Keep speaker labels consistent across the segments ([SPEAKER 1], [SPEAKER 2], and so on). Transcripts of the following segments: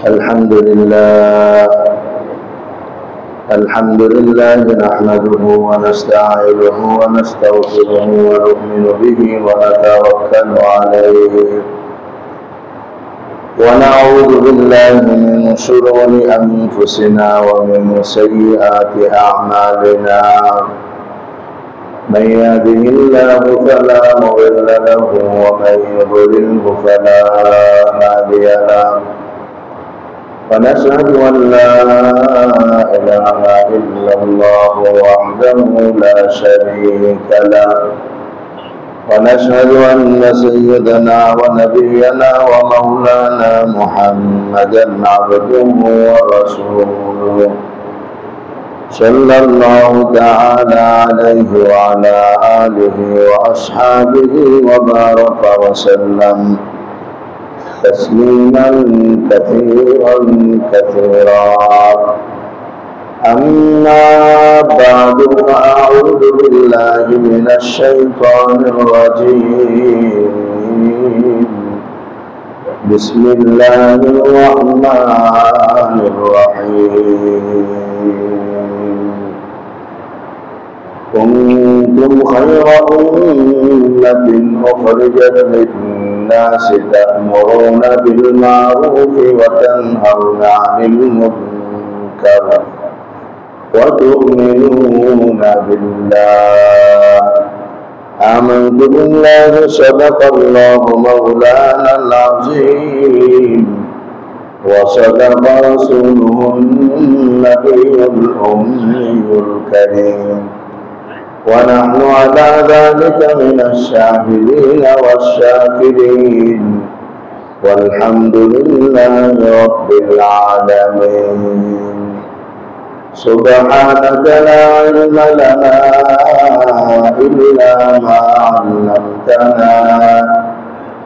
[SPEAKER 1] الحمد لله نحمده ونستعينه ونستغفره ونؤمن به ونتوكل عليه ونعوذ بالله من شرور أنفسنا ومن سيئات أعمالنا من يهده الله فلا مضل له ومن يضلله فلا هادي له ونشهد أن لا إله إلا الله وحده لا شريك له ونشهد أن سيدنا ونبينا ومولانا محمدا عبده ورسوله صلى الله تعالى عليه وعلى آله وأصحابه وبارك وسلم تسليما كثيرا أما بعد فأعوذ بالله من الشيطان الرجيم بسم الله الرحمن الرحيم كنتم خير أمة أخرجت للناس تأمرون بالمعروف وتنهون عن المنكر وتؤمنون بالله آمنت بالله صدق الله مولانا العظيم وصدق رسوله النبي الأمي الكريم ونحن على ذلك من الشاهدين والشاكرين والحمد لله رب العالمين سبحانك لا علم لنا إلا ما علمتنا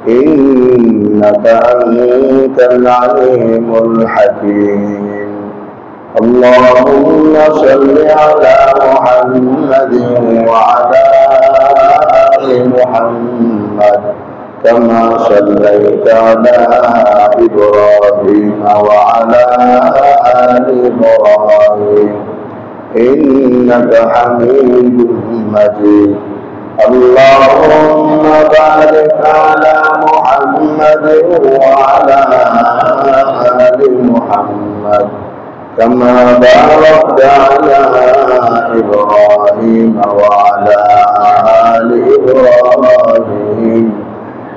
[SPEAKER 1] إنك أنت العليم الحكيم اللهم صل على محمد وعلى آل محمد كما صليت على إبراهيم وعلى آل إبراهيم إنك حميد مجيد اللهم بارك على محمد وعلى آل محمد كما باركت على إبراهيم وعلى آل إبراهيم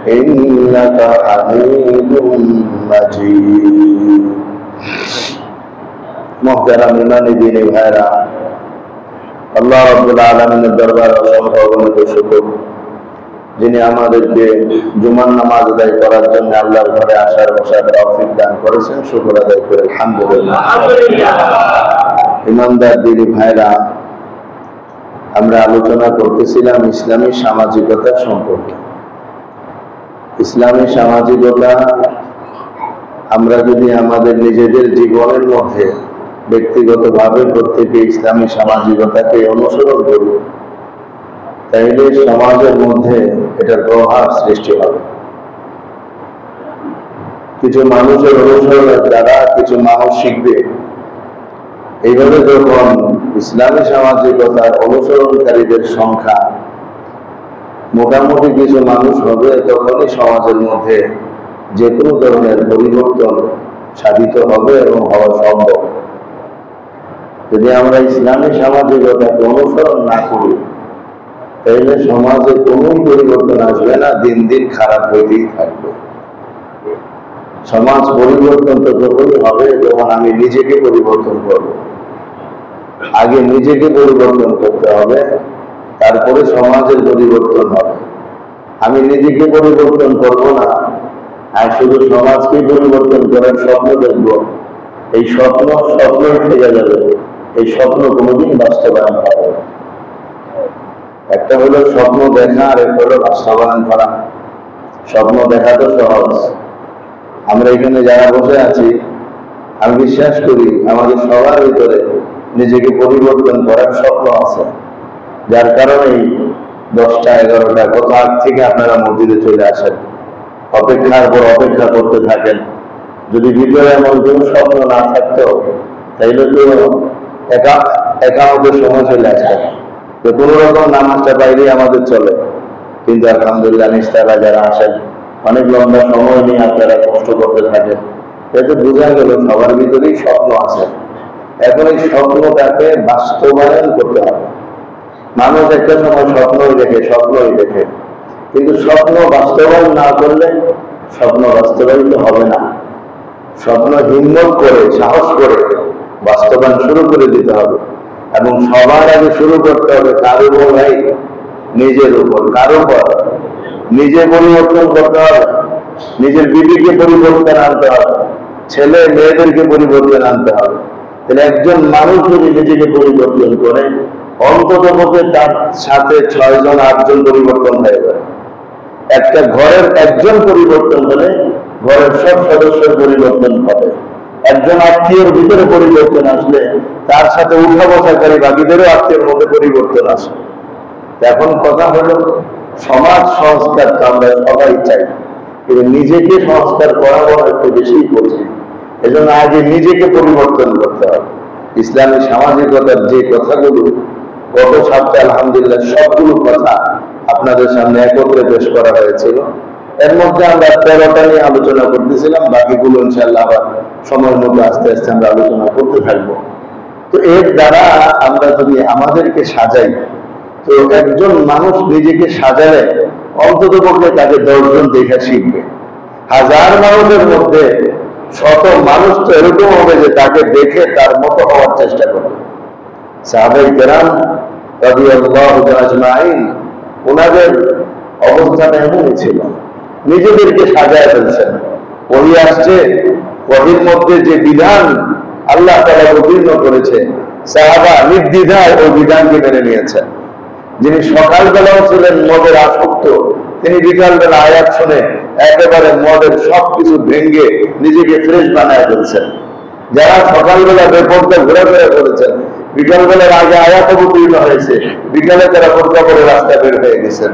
[SPEAKER 1] إنك حميد مجيد محترم إيمان دين ভাইরা আল্লাহ রাব্বুল আলামিনের দরবারে অসংখ্য অগণিত শুকর যিনি আমাদেরকে জুমার নামাজ আদায় করার জন্য আল্লাহর ঘরে আসার বসার তৌফিক দান করেছেন শুকর আদায় করে আলহামদুলিল্লাহ ইমানদার দিনী ভাইরা আমরা আলোচনা করতেছিলাম ইসলামী সামাজিকতা সম্পর্কে ইসলামী সামাজিকতা আমরা যদি আমাদের নিজেদের জীবনের মধ্যে ব্যক্তিগতভাবে প্রত্যেকে ইসলামী সামাজিকতাকে অনুসরণ করি তাইলে সমাজের মধ্যে এটার প্রভাব সৃষ্টি হবে কিছু মানুষের অনুসরণের দ্বারা কিছু মানুষ শিখবে এইভাবে যখন ইসলামী সামাজিকতার অনুসরণকারীদের সংখ্যা মোটামুটি কিছু মানুষ হবে তখনই সমাজের মধ্যে যে কোনো ধরনের পরিবর্তন সাধিত হবে এবং হওয়া সম্ভব যদি আমরা ইসলামী সামাজিকতাকে অনুসরণ না করি তাহলে সমাজে কোনো পরিবর্তন আসবে না দিন দিন খারাপ হইতেই থাকবে সমাজ পরিবর্তন তো তখনই হবে যখন আমি নিজেকে পরিবর্তন করব আগে নিজেকে পরিবর্তন করতে হবে তারপরে সমাজের পরিবর্তন হবে আমি নিজেকে পরিবর্তন করব না আর শুধু সমাজকে পরিবর্তন করার স্বপ্ন দেখব এই স্বপ্নই থেকে যাবে এই স্বপ্ন কোনোদিন বাস্তবায়ন হবে না একটা হলো স্বপ্ন দেখা আর একটা হলো বাস্তবায়ন করা স্বপ্ন দেখা তো সহজ আমরা এখানে যারা বসে আছি আমি বিশ্বাস করি আমাদের সবার ভিতরে নিজেকে পরিবর্তন করার স্বপ্ন আছে যার কারণেই 10টা 11টা কত আগ থেকে আপনারা মসজিদে চলে আসেন অপেক্ষার পর অপেক্ষা করতে থাকেন যদি ভিতরে এমন কোন স্বপ্ন না থাকতো তাইলে তো একামতের সময় চলে আসতো, তো কোন রকম নামাজটা বাইরে আমাদের চলে। কিন্তু আলহামদুলিল্লাহ নিস্তারা যারা আসেন অনেক লম্বা সময় নিয়ে আপনারা কষ্ট করতে থাকেন, এতে বোঝা গেল সবার ভিতরেই স্বপ্ন আছে। এখন এই স্বপ্নটাকে বাস্তবায়ন করতে হবে। মানুষ একটা সময় স্বপ্নই দেখে, কিন্তু স্বপ্ন বাস্তবায়ন না করলে স্বপ্ন বাস্তবায়িত হবে না। স্বপ্ন হিম্মত করে সাহস করে বাস্তবায়ন শুরু করে দিতে হবে, এবং সবার আগে শুরু করতে হবে কার উপর ভাই? নিজের উপর। কার উপর? নিজে পরিবর্তন করতে হবে, নিজের বিবিকে পরিবর্তন আনতে হবে, ছেলে মেয়েদেরকে পরিবর্তন আনতে হবে। তাহলে একজন মানুষ যদি নিজেকে পরিবর্তন করে অন্তত পক্ষে তার সাথে 6 জন 8 জন পরিবর্তন হয়ে যাবে। একটা ঘরের একজন পরিবর্তন হলে ঘরের সব সদস্যের পরিবর্তন হবে। একজন আত্মীয়র ভিতরে পরিবর্তন আসলে তার সাথে উঠা বসাকারী বাকিদেরও আত্মীয়ের মধ্যে পরিবর্তন আসে। এখন কথা হলো সমাজ সংস্কার তো আমরা সবাই চাই, কিন্তু নিজেকে সংস্কার করা একটু বেশি কঠিন। এজন্য আগে নিজেকে পরিবর্তন করতে হবে। ইসলামী সামাজিকতার যে কথাগুলো গত সপ্তাহে আলহামদুলিল্লাহ সবগুলো কথা আপনাদের সামনে একত্রে পেশ করা হয়েছিল। এর মধ্যে আমরা 13টা নিয়ে আলোচনা করতেছিলাম, বাকিগুলো ইনশাআল্লাহ আবার সময় মতো আস্তে আস্তে আমরা আলোচনা করতে থাকবো। তো এর দ্বারা আমরা যদি আমাদেরকে সাজাই, তো একজন মানুষ নিজেকে সাজালে অন্তত পক্ষে তাকে 10 জন দেখা শিখবে। 1000 মানুষের মধ্যে 100 মানুষ তো এরকম হবে যে তাকে দেখে তার মতো হওয়ার চেষ্টা করবে। সাহাবায়ে কেরাম রাদিয়াল্লাহু আজমাইন ওনাদের অবস্থাটা এমনই ছিল, নিজেদেরকে সাজায় ফেলছেন। ওহী আসছে, ওহীর মধ্যে যে বিধান আল্লাহ তাআলা অবতীর্ণ করেছে, সাহাবা নির্দ্বিধায় ওই বিধানকে মেনে নিয়েছেন। যিনি সকালবেলাও ছিলেন মদের আসক্ত, তিনি বিকালবেলা আয়াত শুনে একেবারে মদের সবকিছু ভেঙে নিজেকে ফ্রেশ বানায় ফেলছেন। যারা সকালবেলা বেপরদা ঘোরাফেরা করেছেন, বিকালবেলার আগে আয়াত অবতীর্ণ হয়েছে, বিকালে তারা বোরকা পরে রাস্তা বের হয়ে গেছেন।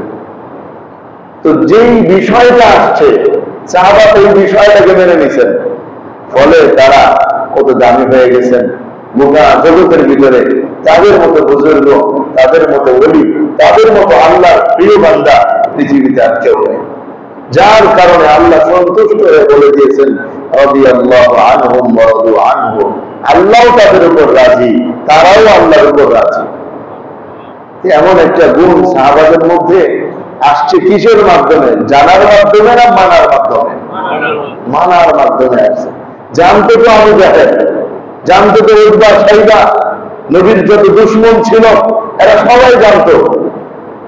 [SPEAKER 1] তো যেই বিষয়টা আসছে সাহাবা এই বিষয়টাকে মেনে নিছেন, ফলে তারা কত দামি হয়ে গেছেন গোটা জগতের ভিতরে। তাদের মতো বুজুর্গ, তাদের মতো ওলি, তাদের মতো আল্লাহর প্রিয় বান্দা পৃথিবীতে আর কেউ নেই, যার কারণে আল্লাহ সন্তুষ্ট হয়ে বলে দিয়েছেন রাদিয়াল্লাহু আনহুম ওয়া রাদু আনহু, আল্লাহ তাদের উপর রাজি, তারাও আল্লাহর উপর রাজি। এমন একটা গুণ সাহাবাদের মধ্যে আসছে কিসের মাধ্যমে? জানার মাধ্যমে না মানার মাধ্যমে? মানার মাধ্যমে আসছে। জানতে তো আমি দেখেন, জানতে তো উদ্বা সাইবা নবীর যত দুশ্মন ছিল এরা সবাই জানতো।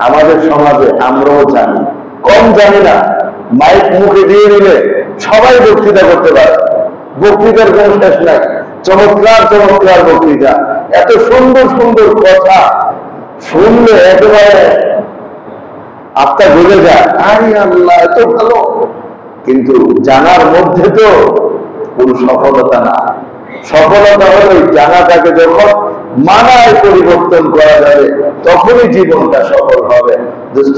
[SPEAKER 1] আমাদের সমাজে আমরাও জানি, কম জানি না। মাইক মুখে দিয়ে নিলে সবাই বক্তৃতা করতে পারে, বক্তৃতার কোন শেষ নাই। চমৎকার চমৎকার বক্তৃতা, এত সুন্দর সুন্দর কথা শুনলে একেবারে আপনার বলে যায় আরে আল্লাহ এত ভালো। কিন্তু জানার মধ্যে তো কোন সফলতা না। সফলতা হলো জানাটাকে যখন মানায় পরিবর্তন করা যাবে তখনই জীবনটা সফল হবে। দোস্ত,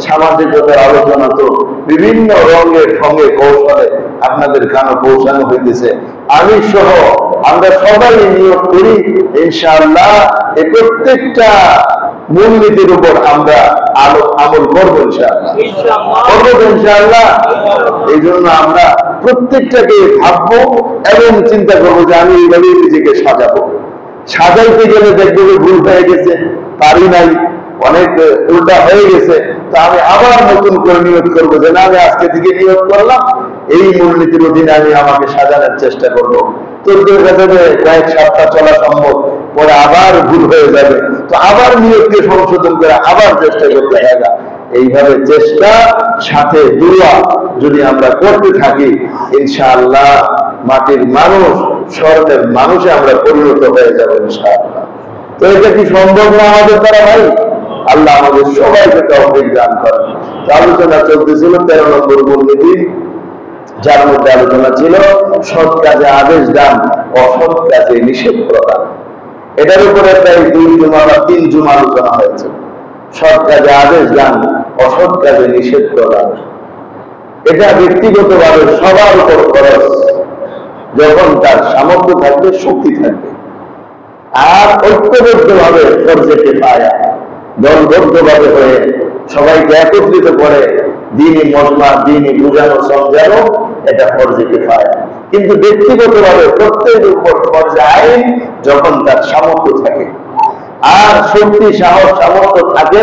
[SPEAKER 1] সামাজিকতার আলোচনা তো বিভিন্ন রঙের সঙ্গে কৌশলে আপনাদের কানে পৌঁছানো হইতেছে। আমি সহ আমরা সবাই নিয়োগ করি ইনশাআল্লাহ এই প্রত্যেকটা মূলনীতির উপর আমরা আমল করবো ইনশাআল্লাহ। এই জন্য আমরা প্রত্যেকটাকে ভাববো এবং চিন্তা করবো যে আমি এইভাবে নিজেকে সাজাবো। সাজাইতে গেলে দেখবো ভুল হয়ে গেছে, পারি নাই, অনেক উল্টা হয়ে গেছে, তো আমি আবার নতুন করে নিয়োগ করবো যে না আমি আজকে থেকে নিয়োগ করলাম এই মূলনীতির অধীনে আমি আমাকে সাজানোর চেষ্টা করবো। তোদের কাছে কয়েক সপ্তাহ চলা সম্ভব, পরে আবার ভুল হয়ে যাবে, তো আবার নিয়োগকে সংশোধন করে আবার চেষ্টা করতে হবে। এইভাবে চেষ্টা সাথে দুয়া যদি আমরা করতে থাকি ইনশাআল্লাহ মাটির মানুষ স্বর্ণের মানুষে আমরা পরিণত হয়ে যাবো ইনশাআল্লাহ। তো এটা কি সম্ভব না আমাদের দ্বারা ভাই? আল্লাহ আমাদের সবাইকে তৌফিক দান করেন। আলোচনা চলতেছিল 13 নম্বর মূলনীতি, যার মধ্যে আলোচনা ছিল সৎ কাজে আদেশ দান, অসৎ কাজে নিষেধ প্রদান। এটার উপরে প্রায় 2 জুমা বা 3 জুমা আলোচনা হয়েছে। সৎ কাজে আদেশ দান, অসৎ কাজে নিষেধ প্রদান, এটা ব্যক্তিগতভাবে সবার উপর খরচ। যখন তার সামর্থ্য থাকবে, শক্তি থাকবে। আর ঐক্যবদ্ধ ভাবে ফরজে কিফায়া, দলবদ্ধ ভাবে হয়ে সবাইকে একত্রিত করে দ্বীনি মজমা, দ্বীনি বুঝানো, সমঝানো, এটা ফরজে কিফায়া। কিন্তু ব্যক্তিগত ভাবে প্রত্যেকের উপর ফরজে আইন যখন তার সামর্থ্য থাকে আর শক্তি, সাহস, সামর্থ্য থাকে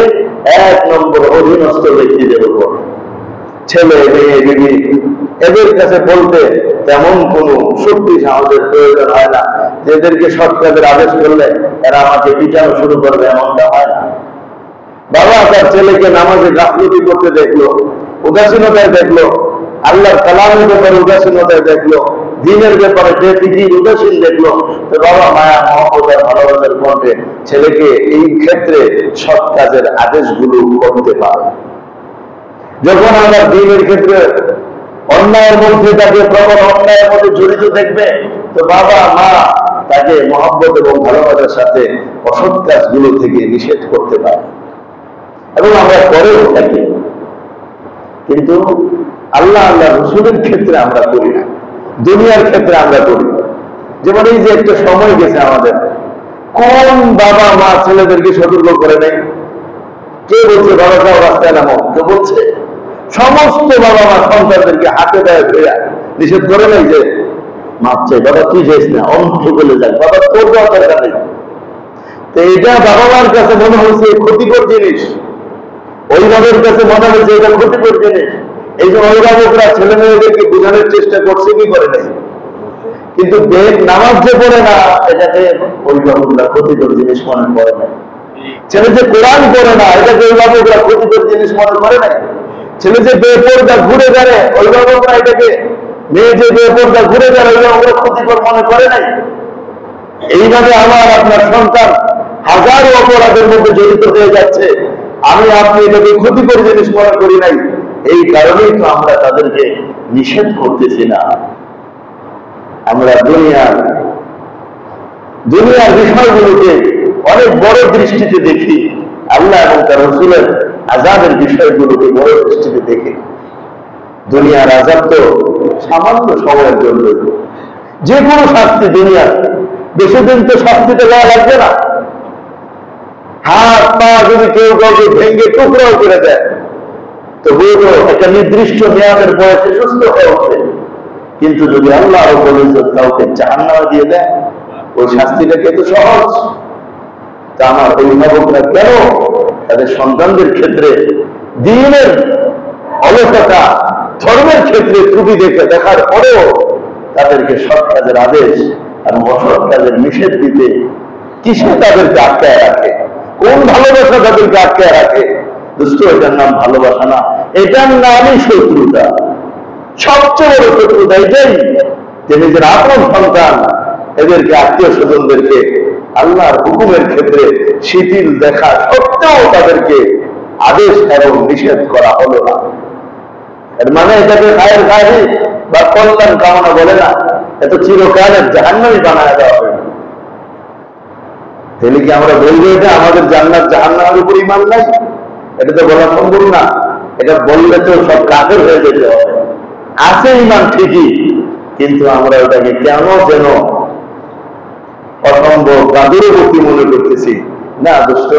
[SPEAKER 1] 1 নম্বর অধীনস্থ ব্যক্তিদের উপর, ছেলে, মেয়ে, বিবি, এদের কাছে বলতে তেমন কোন শক্তি সাহসের প্রয়োজন হয় না। এদেরকে সৎ কাজের আদেশ করলে এরা আমাকে পিটানো শুরু করবে, এমনটা হয় না। বাবা তার ছেলেকে নামাজে গাফলতি করতে দেখলো, উদাসীনতায় দেখলো, আল্লাহর কালামের ব্যাপারে উদাসীনতায় দেখলো, দ্বীনের ব্যাপারে বেফিকির উদাসীন দেখলো, তো বাবা মায়া, মহব্বত আর ভালোবাসার কণ্ঠে ছেলেকে এই ক্ষেত্রে সৎ কাজের আদেশগুলো করতে পারে। যখন আমরা দ্বীনের ক্ষেত্রে অন্যায়ের মধ্যে তাকে প্রবল অন্যায়ের মধ্যে জড়িত দেখবে, তো বাবা মা তাকে মহব্বত এবং ভালোবাসার সাথে অসৎ কাজগুলো থেকে নিষেধ করতে পারে, এবং আমরা করেও থাকি। কিন্তু আল্লাহ রসুলের ক্ষেত্রে আমরা করি না, দুনিয়ার ক্ষেত্রে আমরা করি। যেমন এই যে একটা সময় গেছে আমাদের, কোন বাবা মা ছেলেদেরকে সতর্ক করে নেই? কে বলছে বাবা যাও রাস্তায় নামো? কে বলছে? সমস্ত বাবা মা সন্তানদেরকে হাতে দেয় ফেরা নিষেধ করে নেই যে মাপছে, বাবা তুই যাইস না, অন্ধ বলে যাক, বাবা তোর দরকার নেই। তো এটা বাবা মার কাছে মনে হয়েছে ক্ষতিকর জিনিস, অভিভাবকের কাছে মনে হয়েছে এটা ক্ষতিকর জিনিস। এই যে অভিভাবকরা ছেলে মেয়েদেরকে বোঝানোর চেষ্টা করছে কি করে নেই, কিন্তু নামাজ যে পড়ে না এটাকে অভিভাবকরা ক্ষতিকর জিনিস মনে করে না। ছেলে যে কোরআন পড়ে না এটাকে অভিভাবকরা ক্ষতিকর জিনিস মনে করে না। ছেলে যে বেপরদা ঘুরে বেড়ে অভিভাবকরা এটাকে, মেয়ে যে বেপরদা ঘুরে বেড়ে অভিভাবকরা ক্ষতিকর মনে করে নাই। এইভাবে আমার আপনার সন্তান হাজারো অপরাধের মধ্যে জড়িত হয়ে যাচ্ছে, আমি আপনি এটাকে ক্ষতিকর জিনিস মনে করি নাই। এই কারণেই তো আমরা তাদেরকে নিষেধ করতেছি না। আমরা দুনিয়ার বিষয়গুলোকে অনেক বড় দৃষ্টিতে দেখি, আল্লাহ এবং তার রাসূলের আযাবের বিষয়গুলোকে বড় দৃষ্টিতে দেখি। দুনিয়ার আযাব তো সামান্য সময়ের জন্য, যে কোনো শাস্তি দুনিয়ার বেশি দিন তো শাস্তিতে দেওয়া লাগবে না। হাত পা যদি কেউ কাউকে ভেঙে টুকরো করে দেয় তো বলবো একটা নির্দিষ্ট মেয়াদের বয়সে সুস্থ হয়ে ওঠে। কিন্তু যদি আল্লাহ কাউকে জাহান্নামে দিয়ে দেয়, ওই শাস্তিটাকে তো সহজ। তা আমার অভিভাবকরা কেন তাদের সন্তানদের ক্ষেত্রে দ্বীনের অলসতা, ধর্মের ক্ষেত্রে ত্রুটি দেখার পরেও তাদেরকে সৎ কাজের আদেশ এবং অসৎ কাজের নিষেধ দিতে কিসে তাদেরকে আটকায় রাখে? কোন ভালোবাসা তাদেরকে আটকায় রাখে? দুষ্ট, এটার নাম ভালোবাসা না, এটার নামই শত্রুতা। সবচেয়ে বড় শত্রুতা এটাই যে নিজের আপন সন্তান এদেরকে, আত্মীয় স্বজনদেরকে আল্লাহর হুকুমের ক্ষেত্রে শিথিল দেখা সত্ত্বেও তাদেরকে আদেশ এবং নিষেধ করা হলো না। এর মানে এটাকে খায়ের খায় বা কল্যাণ কামনা বলে না, এত চিরকালের জাহান্নামী বানায় দেওয়া হবে। তাহলে কি আমরা বলবো এটা আমাদের জান্নাত জাহান্নামের উপর ঈমান নাই? এটা তো বলা সম্ভব না। এটা বললে তো সব কাফের হয়ে যেতে হবে। আছে ঈমান ঠিকই, কিন্তু আমরা ওটাকে কেন যেন অসম্ভব বা দূরবর্তী মনে করতেছি। না দোস্ত,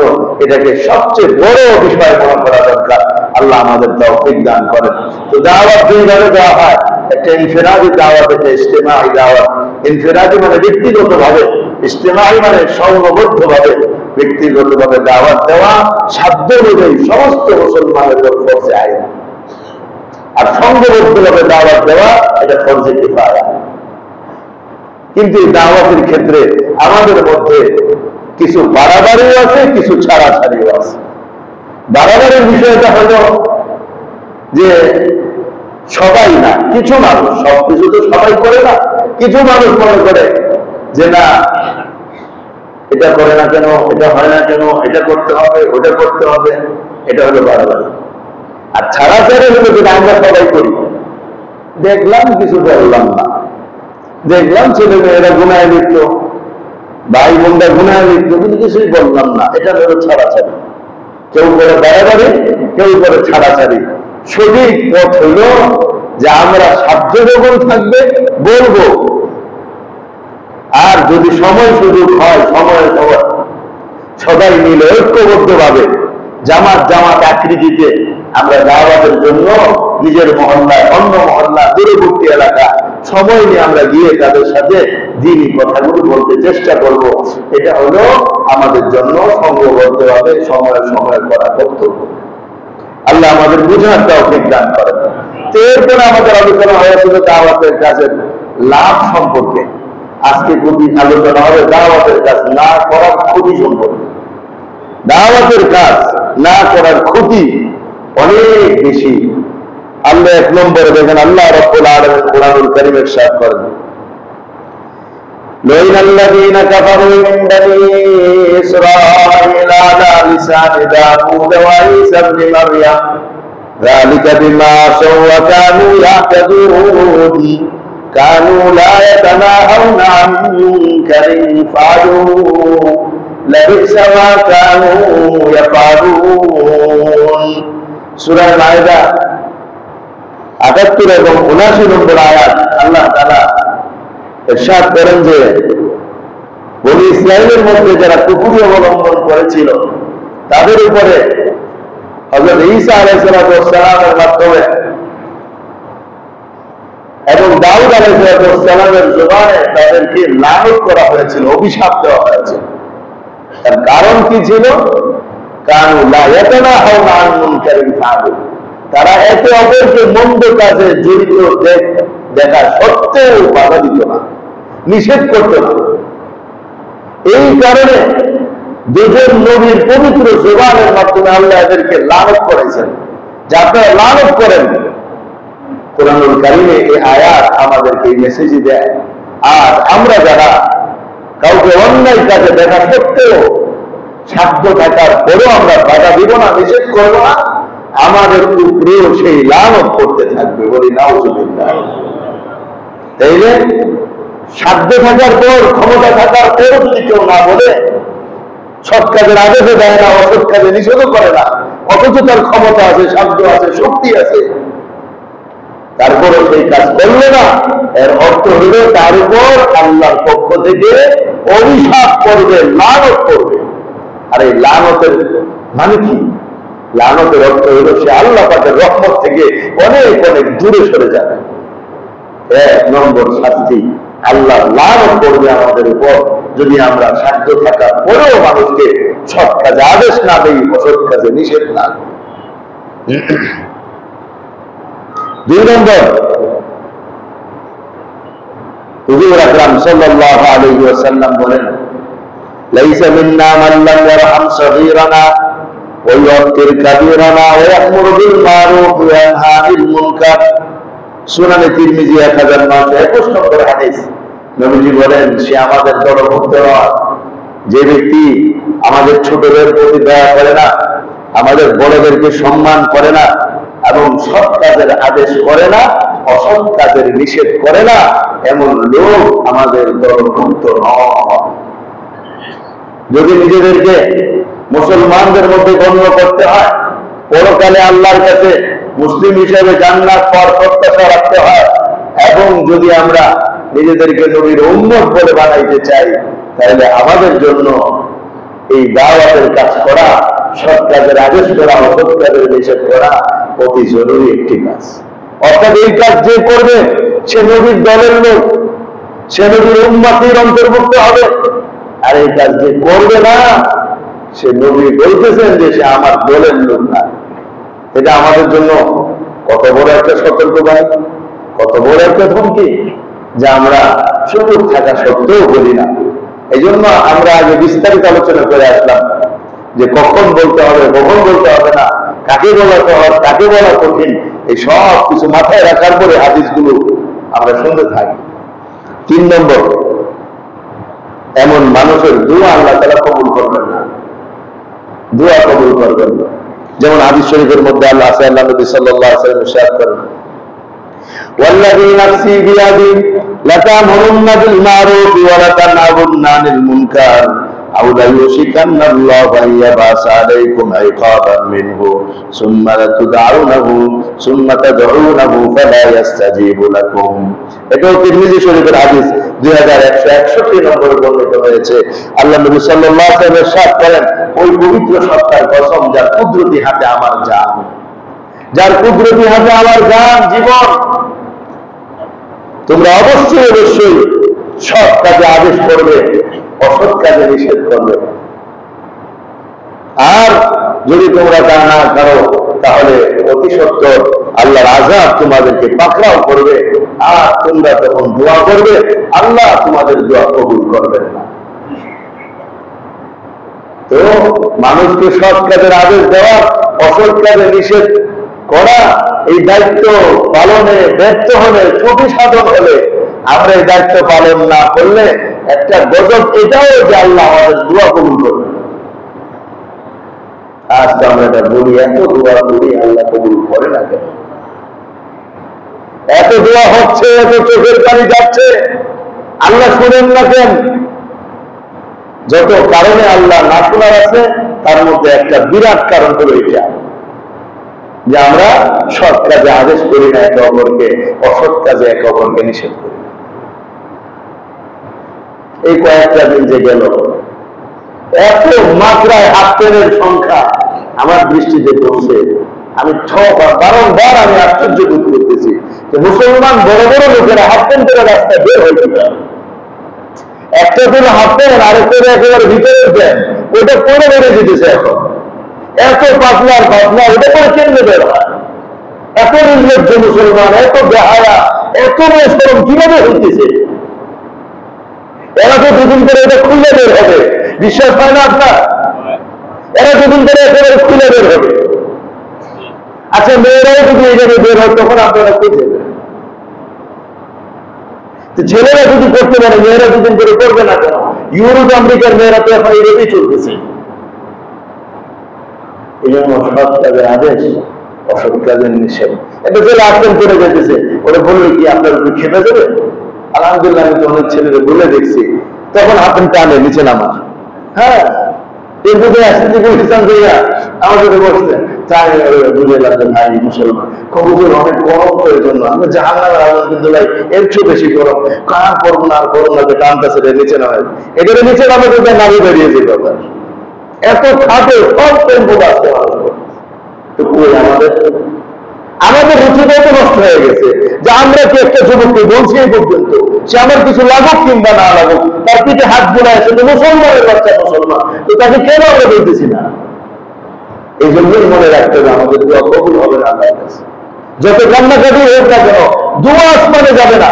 [SPEAKER 1] এটাকে সবচেয়ে বড় বিষয় মনে করা দরকার। আল্লাহ আমাদের তৌফিক দান করেন। তো দাওয়াত দুই ভাবে দেওয়া হয়, একটা ইনফিরাদি দাওয়াত, একটা ইজতিমাঈ দাওয়াত। ইনফিরাদি মানে ব্যক্তিগত ভাবে, ইজতিমাঈ মানে সংঘবদ্ধ ভাবে ব্যক্তিগত ভাবে দাওয়াত দেওয়া, সাধ্য অনুযায়ী সমস্ত মুসলমানের উপর ফরজে আইন। আর সংঘবদ্ধ ভাবে দাওয়াত দেওয়া এটা ফরজে কিফায়া। কিন্তু এই দাওয়াতের ক্ষেত্রে আমাদের মধ্যে কিছু বাড়াবাড়িও আছে, কিছু ছাড়াছাড়িও আছে। বাড়াবাড়ির বিষয়টা হলো যে সবাই না, কিছু মানুষ, সবকিছু তো সবাই করে না। কিছু মানুষ মনে করে যে না, এটা করে না কেন, এটা হয় না কেন, এটা করতে হবে, ওটা করতে হবে, এটা হলো বাড়াবাড়ি। আর ছাড়াছাড়ি হলো যেটা আমরা সবাই করি, দেখলাম কিছু বললাম না, দেখলাম ছেলে মেয়েরা গুনায় লিপ্ত, ভাই বোনরা গুনায় লিপ্ত, কিন্তু কিছুই বললাম না, এটা হলো ছাড়াছাড়ি। কেউ করে বাড়াবাড়ি, কেউ করে ছাড়াছাড়ি। সঠিক পথ হইল যে আমরা সাধ্য যখন থাকবে বলবো, যদি সময় সুযোগ হয় সময় সবাই মিলে ঐক্যবদ্ধভাবে জামাত জামাত আকৃতিতে আমরা দাওয়াতের জন্য নিজের মহল্লায় অন্য মহল্লা দূরবর্তী এলাকা সময় নিয়ে আমরা গিয়ে তাদের সাথে দ্বীনি কথাগুলো বলতে চেষ্টা করব। এটা হলো আমাদের জন্য সংঘবদ্ধভাবে সময় করা কর্তব্য। আল্লাহ আমাদের বুঝার তৌফিক দান করেন। এরপরে আমাদের আলোচনা হয়েছিল দাওয়াতের কাজের লাভ সম্পর্কে। আজকে প্রতি আলোচনা হবে দাওয়াতের কাজ না করার ক্ষতি সম্পর্কে। দাওয়াতের কাজ না করার ক্ষতি অনেক বেশি। আল্লাহ 1 নম্বরে দেখেন আল্লাহ রাব্বুল আলামিন কুরআনুল কারীমে ইরশাদ করেন, لئن الذين كفروا من بني إسرائيل على لسان داوود وعيسى ابن مريم ذلك بما عصوا وكانوا يعتدون كانوا لا يتناهون عن منكر فعلوه لبئس ما كانوا يفعلون। সূরা মায়েদা ৭৮ এবং ৭৯ নম্বর আয়াত আল্লাহ তাআলা ইরশাদ করেন যে বনি ইসরাইলের মধ্যে যারা কুফরি অবলম্বন করেছিল তাদের উপরে হযরত ঈসা আলাইহিস সালামের মাধ্যমে এবং দাউদ আলাইহিস সালামের জবানে তাদেরকে লানত করা হয়েছিল, অভিশাপ দেওয়া হয়েছিল। তার কারণ কি ছিল? কানু লা ইয়াতানাহাউনা আন মুনকারিন ফাআলু, তারা একে অপরকে মন্দ কাজে জড়িত দেখা সত্ত্বেও বাধা দিত না, নিষেধ করত না। এই কারণে দুজন নবীর পবিত্র জবানের মাধ্যমে আল্লাহ এদেরকে লানত করেছেন যে আপনারা লানত করেন। কুরআনুল কারীমে এই আয়াত আমাদেরকে এই মেসেজই দেয়। আর আমরা যারা কাউকে অন্যায় কাজে দেখা সত্ত্বেও সাধ্য থাকার পরেও আমরা বাধা দিব না, নিষেধ করবো না, আমাদের উপরেও সেই লানত করতে থাকবে। বলি নাউজুবিল্লাহ। তাইলে সাধ্য থাকার পর, ক্ষমতা থাকার পরও যদি কেউ না বলে, সৎ কাজের আদেশও দেয় না, অসৎ কাজে নিষেধও করে না, অথচ তার ক্ষমতা আছে, সাধ্য আছে, শক্তি আছে, তারপরও সেই কাজ করলো না, এর অর্থ হলো তার উপর আল্লাহর পক্ষ থেকে অভিশাপ করবে, লানত করবে। আর এই লানতের মানে কি? লানতের অর্থ হলো সে আল্লাহ পাকের রহমত থেকে অনেক অনেক দূরে সরে যাবে। 1 নম্বর শাস্তি, আল্লাহ লানত করবে আমাদের উপর যদি আমরা সাধ্য থাকার পরেও মানুষকে সৎ কাজে আদেশ না দেই, অসৎ কাজে নিষেধ না। 2 নম্বর, হুজুর আকরাম সাল্লাল্লাহু আলাইহি ওয়াসাল্লাম বলেন, লাইসা মিন্না মান লাম ইয়ারহাম সগীরানা ওয়া ইউকির কাবীরানা ওয়া ইয়া'মুরু বিল মারুফ ওয়া ইয়ানহা আনিল মুনকার। সুনানে তিরমিজি 1921 নম্বর হাদিস। নবীজি বলেন, সে আমাদের দলভুক্ত নয় যে ব্যক্তি আমাদের ছোটদের প্রতি দয়া করে না, আমাদের বড়দেরকে সম্মান করে না এবং সৎ কাজের আদেশ করে না, অসৎ কাজের নিষেধ করে না, এমন লোক আমাদের দলভুক্ত নয়। যদি নিজেদেরকে মুসলমানদের মধ্যে গণ্য করতে হয়, পরকালে আল্লাহর কাছে মুসলিম হিসেবে জান্নাত পাওয়ার প্রত্যাশা রাখতে হয়, এবং যদি আমরা নিজেদেরকে নবীর উম্মত বলে বানাইতে চাই, তাহলে আমাদের জন্য এই দাওয়াতের কাজ করা, সৎ কাজের আদেশ করা, অসৎ কাজের নিষেধ করা অতি জরুরি একটি কাজ। অর্থাৎ এই কাজ যে করবে সে নবীর দলের লোক, সে নবীর উম্মতের অন্তর্ভুক্ত হবে। আর এই কাজ যে করবে না, সে নবী বলতেছেন যে সে আমার দলের লোক না। এটা আমাদের জন্য কত বড় একটা সতর্কবাণী, কত বড় একটা ধমকি, যে আমরা সুযোগ থাকা সত্ত্বেও বলি না। এই জন্য আমরা আগে বিস্তারিত আলোচনা করে আসলাম যে কখন বলতে হবে, কখন বলতে হবে না, কাকে বলা সহজ, কাকে বলা কঠিন, এই সব কিছু মাথায় রাখার পরে হাদিসগুলো আমরা শুনতে থাকি। 3 নম্বর, এমন মানুষের দোয়া আল্লাহ তাআলা কবুল করবেন না, দোয়া কবুল করবেন না। যেমন হাদিস শরীফের মধ্যে আল্লাহ নবী সাল্লাল্লাহু আলাইহি ওয়াসাল্লাম ইরশাদ করেন, ওয়াল্লাযী নাফসী বিয়াদি লাতা'মুরুন্না বিল মারুফ ওয়া লাতানহাউন্না আনিল মুনকার আও লা ইউশিকান্নাল্লাহু আন ইয়াবআসা আলাইকুম ইকাবান মিনহু সুম্মা তাদউনাহু ফালা ইস্তাজীবু লাকুম। এটাও তিরমিজি শরীফের হাদিস। 2161 নম্বরে বর্ণিত হয়েছে। আল্লাহ নবী সাল্লাল্লাহু আলাইহি ওয়াসাল্লাম ইরশাদ করেন, ওই পবিত্র সত্তার কসম যার কুদরতি হাতে আমার জান, যার কুদরতি হাতে আমার জান, জীবন, তোমরা অবশ্যই অবশ্যই সৎ কাজে আদেশ করবে, অসৎ কাজে নিষেধ করবে। আর যদি তোমরা তা না করো তাহলে অতি সত্বর আল্লাহর আযাব তোমাদেরকে পাকড়াও করবে, আর তোমরা তখন দোয়া করবে, আল্লাহ তোমাদের দোয়া কবুল করবেন না। তো মানুষকে সৎ কাজের আদেশ দেওয়া, অসৎ কাজে নিষেধ করা, এই দায়িত্ব পালনে ব্যর্থ হলে, ত্রুটি সাধন হলে, আমরা এই দায়িত্ব পালন না করলে একটা গজব এটাও যে আল্লাহ আমাদের দোয়া কবুল করবে। আজকে আমরা এটা বলি, এত দোয়া করি, আল্লাহ কবুল করে না কেন? এত দোয়া হচ্ছে, এত চোখের পানি যাচ্ছে, আল্লাহ শুনেন না কেন? যত কারণে আল্লাহ না শোনার আছে তার মধ্যে একটা বিরাট কারণ হলো এটা, যে আমরা সৎ কাজে আদেশ করি না একে অপরকে, অসৎ কাজে একে অপরকে নিষেধ করি। এই কয়েকটা দিন যে গেল, এত মাত্রায় হাফটেনের সংখ্যা আমার দৃষ্টিতে পড়ছে, আমি বারংবার আমি আশ্চর্য বোধ করতেছি যে মুসলমান বড় বড় লোকেরা হাফটেন করে রাস্তায় বের হয়ে গেল। একটা দিন হাফটেন, আরেকটা একেবারে ভিতরে দেন, ওইটা পরে বেড়ে দিতেছে। এখন এত পাতলার পাতলা, ওটা করে কেন্দ্রে বের হয়। এত নির্লজ্জ মুসলমান, এত বেহায়া, এত বেশরম কিভাবে হইতেছে? এরা তো দুদিন করে এটা খুলে বের হবে, বিশ্বাস হয় না আপনার? এরা দুদিন করে একেবারে খুলে বের হবে। আচ্ছা, মেয়েরাও যদি এখানে বের হয় তখন আপনারা কে দেবেন? ছেলেরা যদি করতে পারে, মেয়েরা দুদিন করে করবে না কেন? ইউরোপ আমেরিকার মেয়েরা তো এখন এইভাবেই চলতেছে। এই জন্য সৎ কাজের আদেশ, অসৎ কাজের নিষেধ। একটা ছেলে আক্রমণ করে যেতেছে, ওরা বললো কি আপনার উপর খেপে যাবে? আলহামদুলিল্লাহ, আমি তো অনেক ছেলেরা বলে দেখছি, তখন আপনি টানে নিচে নামা। হ্যাঁ, এরপরে আসতে বলছিলাম যে আমার সাথে বসছে, তাই বুঝে লাগবে ভাই মুসলমান কবুতর অনেক গরম তো, এই জন্য আমরা জাহান্নামের আগুন কিন্তু ভাই এর চেয়ে বেশি গরম, কার করবো না, আর করবো না, যে টানতেছে নিচে নামে, এটা নিচে নামে কিন্তু নামে বেরিয়ে যেতে পারে। এত খাটে সব টেম্পো আসতে পারবে। তো কই আমাদের রুচিটাও তো নষ্ট হয়ে গেছে, যে আমরা কি একটা যুবককে বলছি এই পর্যন্ত, সে আমার কিছু লাগুক কিংবা না লাগুক, তার পিঠে হাত বোনা আছে, তো মুসলমানের বাচ্চা মুসলমান, তো তাকে কেন আমরা বলতেছি না? এই জন্যই মনে রাখতে হবে আমাদের দোয়া কবুল হবে না আল্লাহর কাছে। যত কান্নাকাটি হোক না কেন, দোয়া আসমানে যাবে না।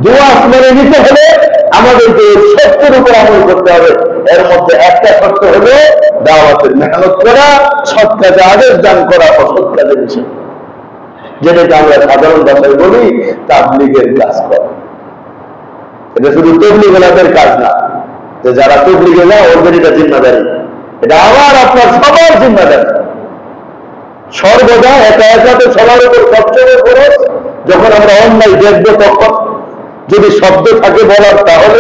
[SPEAKER 1] দোয়া আসমানে নিতে হলে আমাদেরকে সত্যের উপর আমল করতে হবে। এর মধ্যে একটা সত্য হলো দাওয়াতের মেহনত করা, সৎ কাজে আদেশ দান করা, অসৎ কাজে নিষেধ, যেটাকে আমরা সাধারণ ভাষায় বলি তাবলীগের কাজ করা। এটা শুধু তবলীগের কাজ না, যে যারা তবলীগে না ওদের এটা জিম্মাদারি, এটা আমার আপনার সবার জিম্মাদারি। সর্বদা একা একাতে সবার উপর সবচেয়ে খরচ। যখন আমরা অন্যায় দেখবো তখন যদি শব্দ থাকে বলার, তাহলে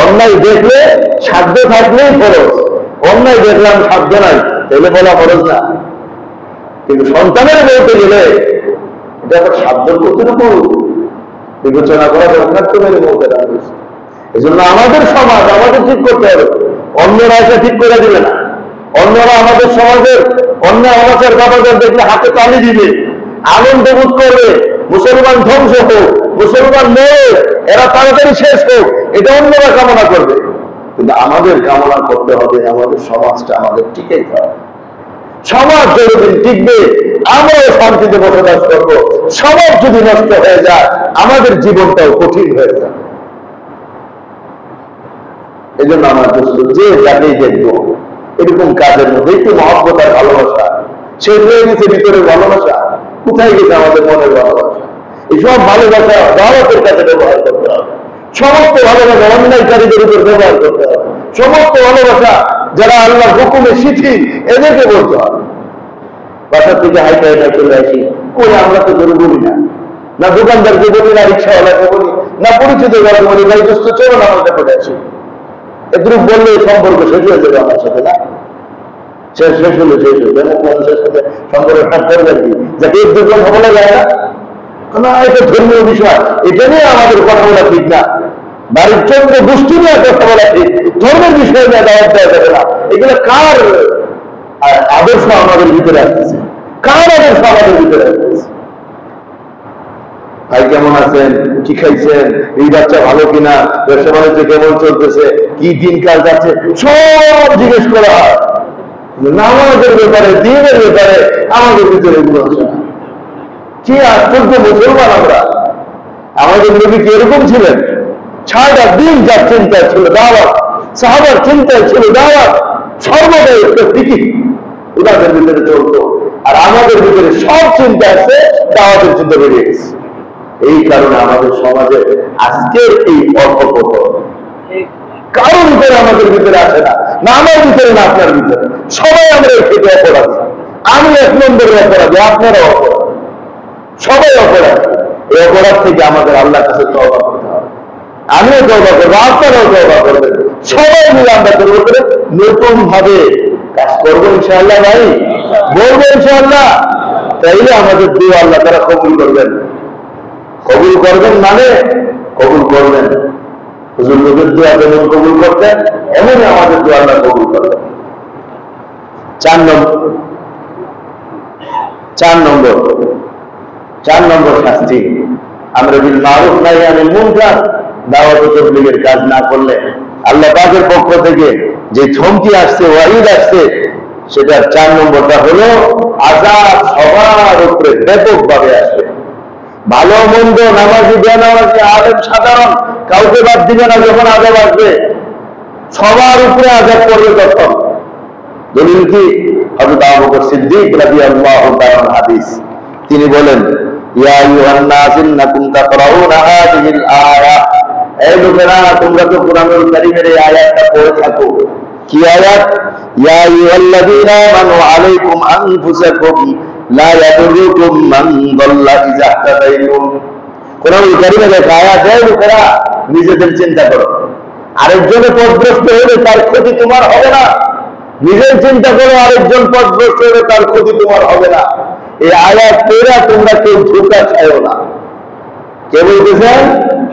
[SPEAKER 1] অন্যায় দেখলে সাধ্য থাকলেই খরচ, অন্যায় দেখলাম সাধ্য নাই তাহলে বলা খরচ না। কিন্তু সন্তানের বলতে গেলে এটা আবার সাধ্যের কতটুকু বিবেচনা করা দরকার, তো মেরে বলতে রাখবে। এই জন্য আমাদের সমাজ আমাদের ঠিক করতে হবে, অন্যরা এটা ঠিক করে দিবে না। অন্যরা আমাদের সমাজের অন্য অনাচার বাবাদের দেখলে হাতে তালি দিবে, আনন্দ বোধ করবে, মুসলমান ধ্বংস হোক, মুসলমান মেয়ে এরা তাড়াতাড়ি শেষ হোক, এটা অন্যরা কামনা করবে। কিন্তু আমাদের কামনা করতে হবে আমাদের সমাজটা আমাদের টিকেই হবে। সমাজ যতদিন টিকবে আমরাও শান্তিতে বসবাস করবো। সমাজ যদি নষ্ট হয়ে যায় আমাদের জীবনটাও কঠিন হয়ে যায়। এই জন্য আমার দোস্ত যে যাকেই দেখবো এরকম কাজের মধ্যে একটু মহব্বত আর ভালোবাসা, সে হয়ে গেছে ভিতরের ভালোবাসা, কোথায় গেছে আমাদের মনের ভালোবাসা? এইসব ভালোবাসা দাওয়াতের কাছে ব্যবহার করতে হবে। সমস্ত ভালোবাসা অন্যায়কারীদের উপর ব্যবহার করতে হবে। সমস্ত ভালোবাসা যারা আল্লাহর হুকুমে শিথিল এদেরকে বলতে হবে। বাসার থেকে হাইটা হাইটা চলে আসি, কই আমরা তো ধরে বলি না, না দোকানদারকে বলি, না রিক্সাওয়ালাকে বলি, না পরিচিত কারণ বলি, ভাই দোস্ত চলো না আমাদের করে আসি। একটু বললে সম্পর্ক শেষ হয়ে যাবে আমার সাথে, না শেষ হলে শেষ হয়ে যাবে। মানুষের সাথে সম্পর্ক ঠাক করবে কি, যাকে এক দুজন বলা যায় না, না এটা ধর্মীয় বিষয়, এটা নিয়ে আমাদের কথা বলা ঠিক না, বাড়ির চন্দ্র গোষ্ঠী নিয়ে কথা বলা ঠিক, ধর্মের বিষয় নিয়ে দাওয়াত দেওয়া যাবে না। এগুলো কার আদর্শ আমাদের ভিতরে আসতেছে, কার আদর্শ আমাদের ভিতরে আসতেছে? ভাই কেমন আছেন, কি খাইছেন, এই বাচ্চা ভালো কিনা, ব্যবসা বাণিজ্য কেমন চলতেছে, কি দিনকাল যাচ্ছে, সব জিজ্ঞেস করা হয়। নামাজের ব্যাপারে, দিনের ব্যাপারে আমাদের ভিতরে এগুলো আছে না। কি আশ্চর্য মুসলমান আমরা! আমাদের নবী কি এরকম ছিলেন? সারাটা দিন যার চিন্তায় ছিল দাওয়াত, সাহাবার চিন্তায় ছিল দাওয়াত, সর্বদাই একটা টিকিট ওনাদের ভিতরে চলতো। আর আমাদের ভিতরে সব চিন্তা আছে, দাওয়াতের চিন্তা বেরিয়ে গেছে। এই কারণে আমাদের সমাজে আজকের এই অর্থপতন কারণ করে আমাদের ভিতরে আসে না, না আমার ভিতরে না আপনার ভিতরে, সবাই আমরা এই ক্ষেত্রে অপরাধী। আমি 1 নম্বরের অপরাধী, আপনারা অপরাধী, সবাই অপরাধী। এই অপরাধ থেকে আমাদের আল্লাহর কাছে তওবা করতে হবে। আমিও তওবা করবো, আপনারাও তওবা করবেন, সবাই মিলে আমরা তওবা করে নতুন ভাবে কাজ করবো ইনশাআল্লাহ। ভাই বলবো ইনশাআল্লাহ, তাইলে আমাদের দোয়া আল্লাহ তারা কবুল করবেন। কবুল করবেন মানে কবুল করবেন, হুজুর নবীর দোয়া যেমন কবুল করতেন, এমনই আমাদের দোয়া আল্লাহ কবুল করবেন। 4 নম্বর শাস্তি, আমরা বিল মারুফ নাহি আনিল মুনকার, দাওয়াত ও তাবলীগের কাজ না করলে আল্লাহ পাকের পক্ষ থেকে যে ধমকি আসছে, ওয়াইদ আসছে, সেটার 4 নম্বরটা হলো আযাব সবার উপরে ব্যাপকভাবে আসবে। ভালো মন্দ, নামাজি বেনামাজি, আলেম সাধারণ, কাউকে বাদ দিবে না। যখন আযাব আসবে সবার উপরে আযাব পড়বে তখন। দলিল কি? হযরত আবু বকর সিদ্দিক রাদিয়াল্লাহু তাআলা হাদিস, তিনি বলেন, ইয়া আইয়ুহান নাস ইন্নাকুম তাকরাউনা হাযিহিল আয়া, এই লোকেরা তোমরা তো কুরআনুল কারীমের এই আয়াতটা পড়ে থাকো। কি আয়াত? ইয়া আইয়ুহাল্লাযীনা আমানু আলাইকুম আনফুসাকুম লা ইয়াদুরুকুম মান দাল্লা ইযা তাদাইতুম। কুরআনুল কারীমের এই আয়াত, এই লোকেরা নিজেদের চিন্তা করো, আরেকজনের পথভ্রষ্ট হলে তার ক্ষতি তোমার হবে না। নিজের চিন্তা করো, আরেকজন পথভ্রষ্ট হলে তার ক্ষতি তোমার হবে না। এই আয়াত পড়ে তোমরা কেউ ধোঁকা খায়ো না। কে বলতেছেন?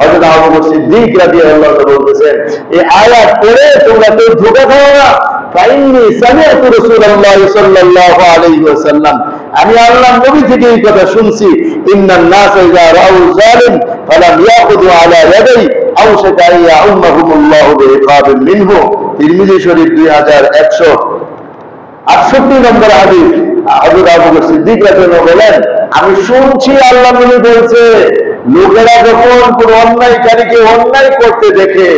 [SPEAKER 1] হযরত আবু বকর সিদ্দিক রাদিয়াল্লাহু তাআলা বলতেছেন, এই আয়াত পড়ে তোমরা কেউ ধোঁকা খাও না। ফাইন্নী সামিআতু রাসূলুল্লাহ সাল্লাল্লাহু আলাইহি ওয়াসাল্লাম, আমি আল্লাহর নবী থেকে এই কথা শুনছি, ইন্নান নাস ইযা রাউ যালিম ফালাম ইয়াখুযু আলা ইয়াদাই আওশাকা আন ইয়াউম্মাহুমুল্লাহু বিইকাবিন মিনহু। তিরমিজি শরীফ 2168 নম্বর হাদিস। হযরত আবু বকর সিদ্দিক রাদিয়াল্লাহু বলেন, আমি শুনছি আল্লাহ নবী বলছে, লোকেরা যখন কোন অন্যায়কারীকে অন্যায় করতে দেখে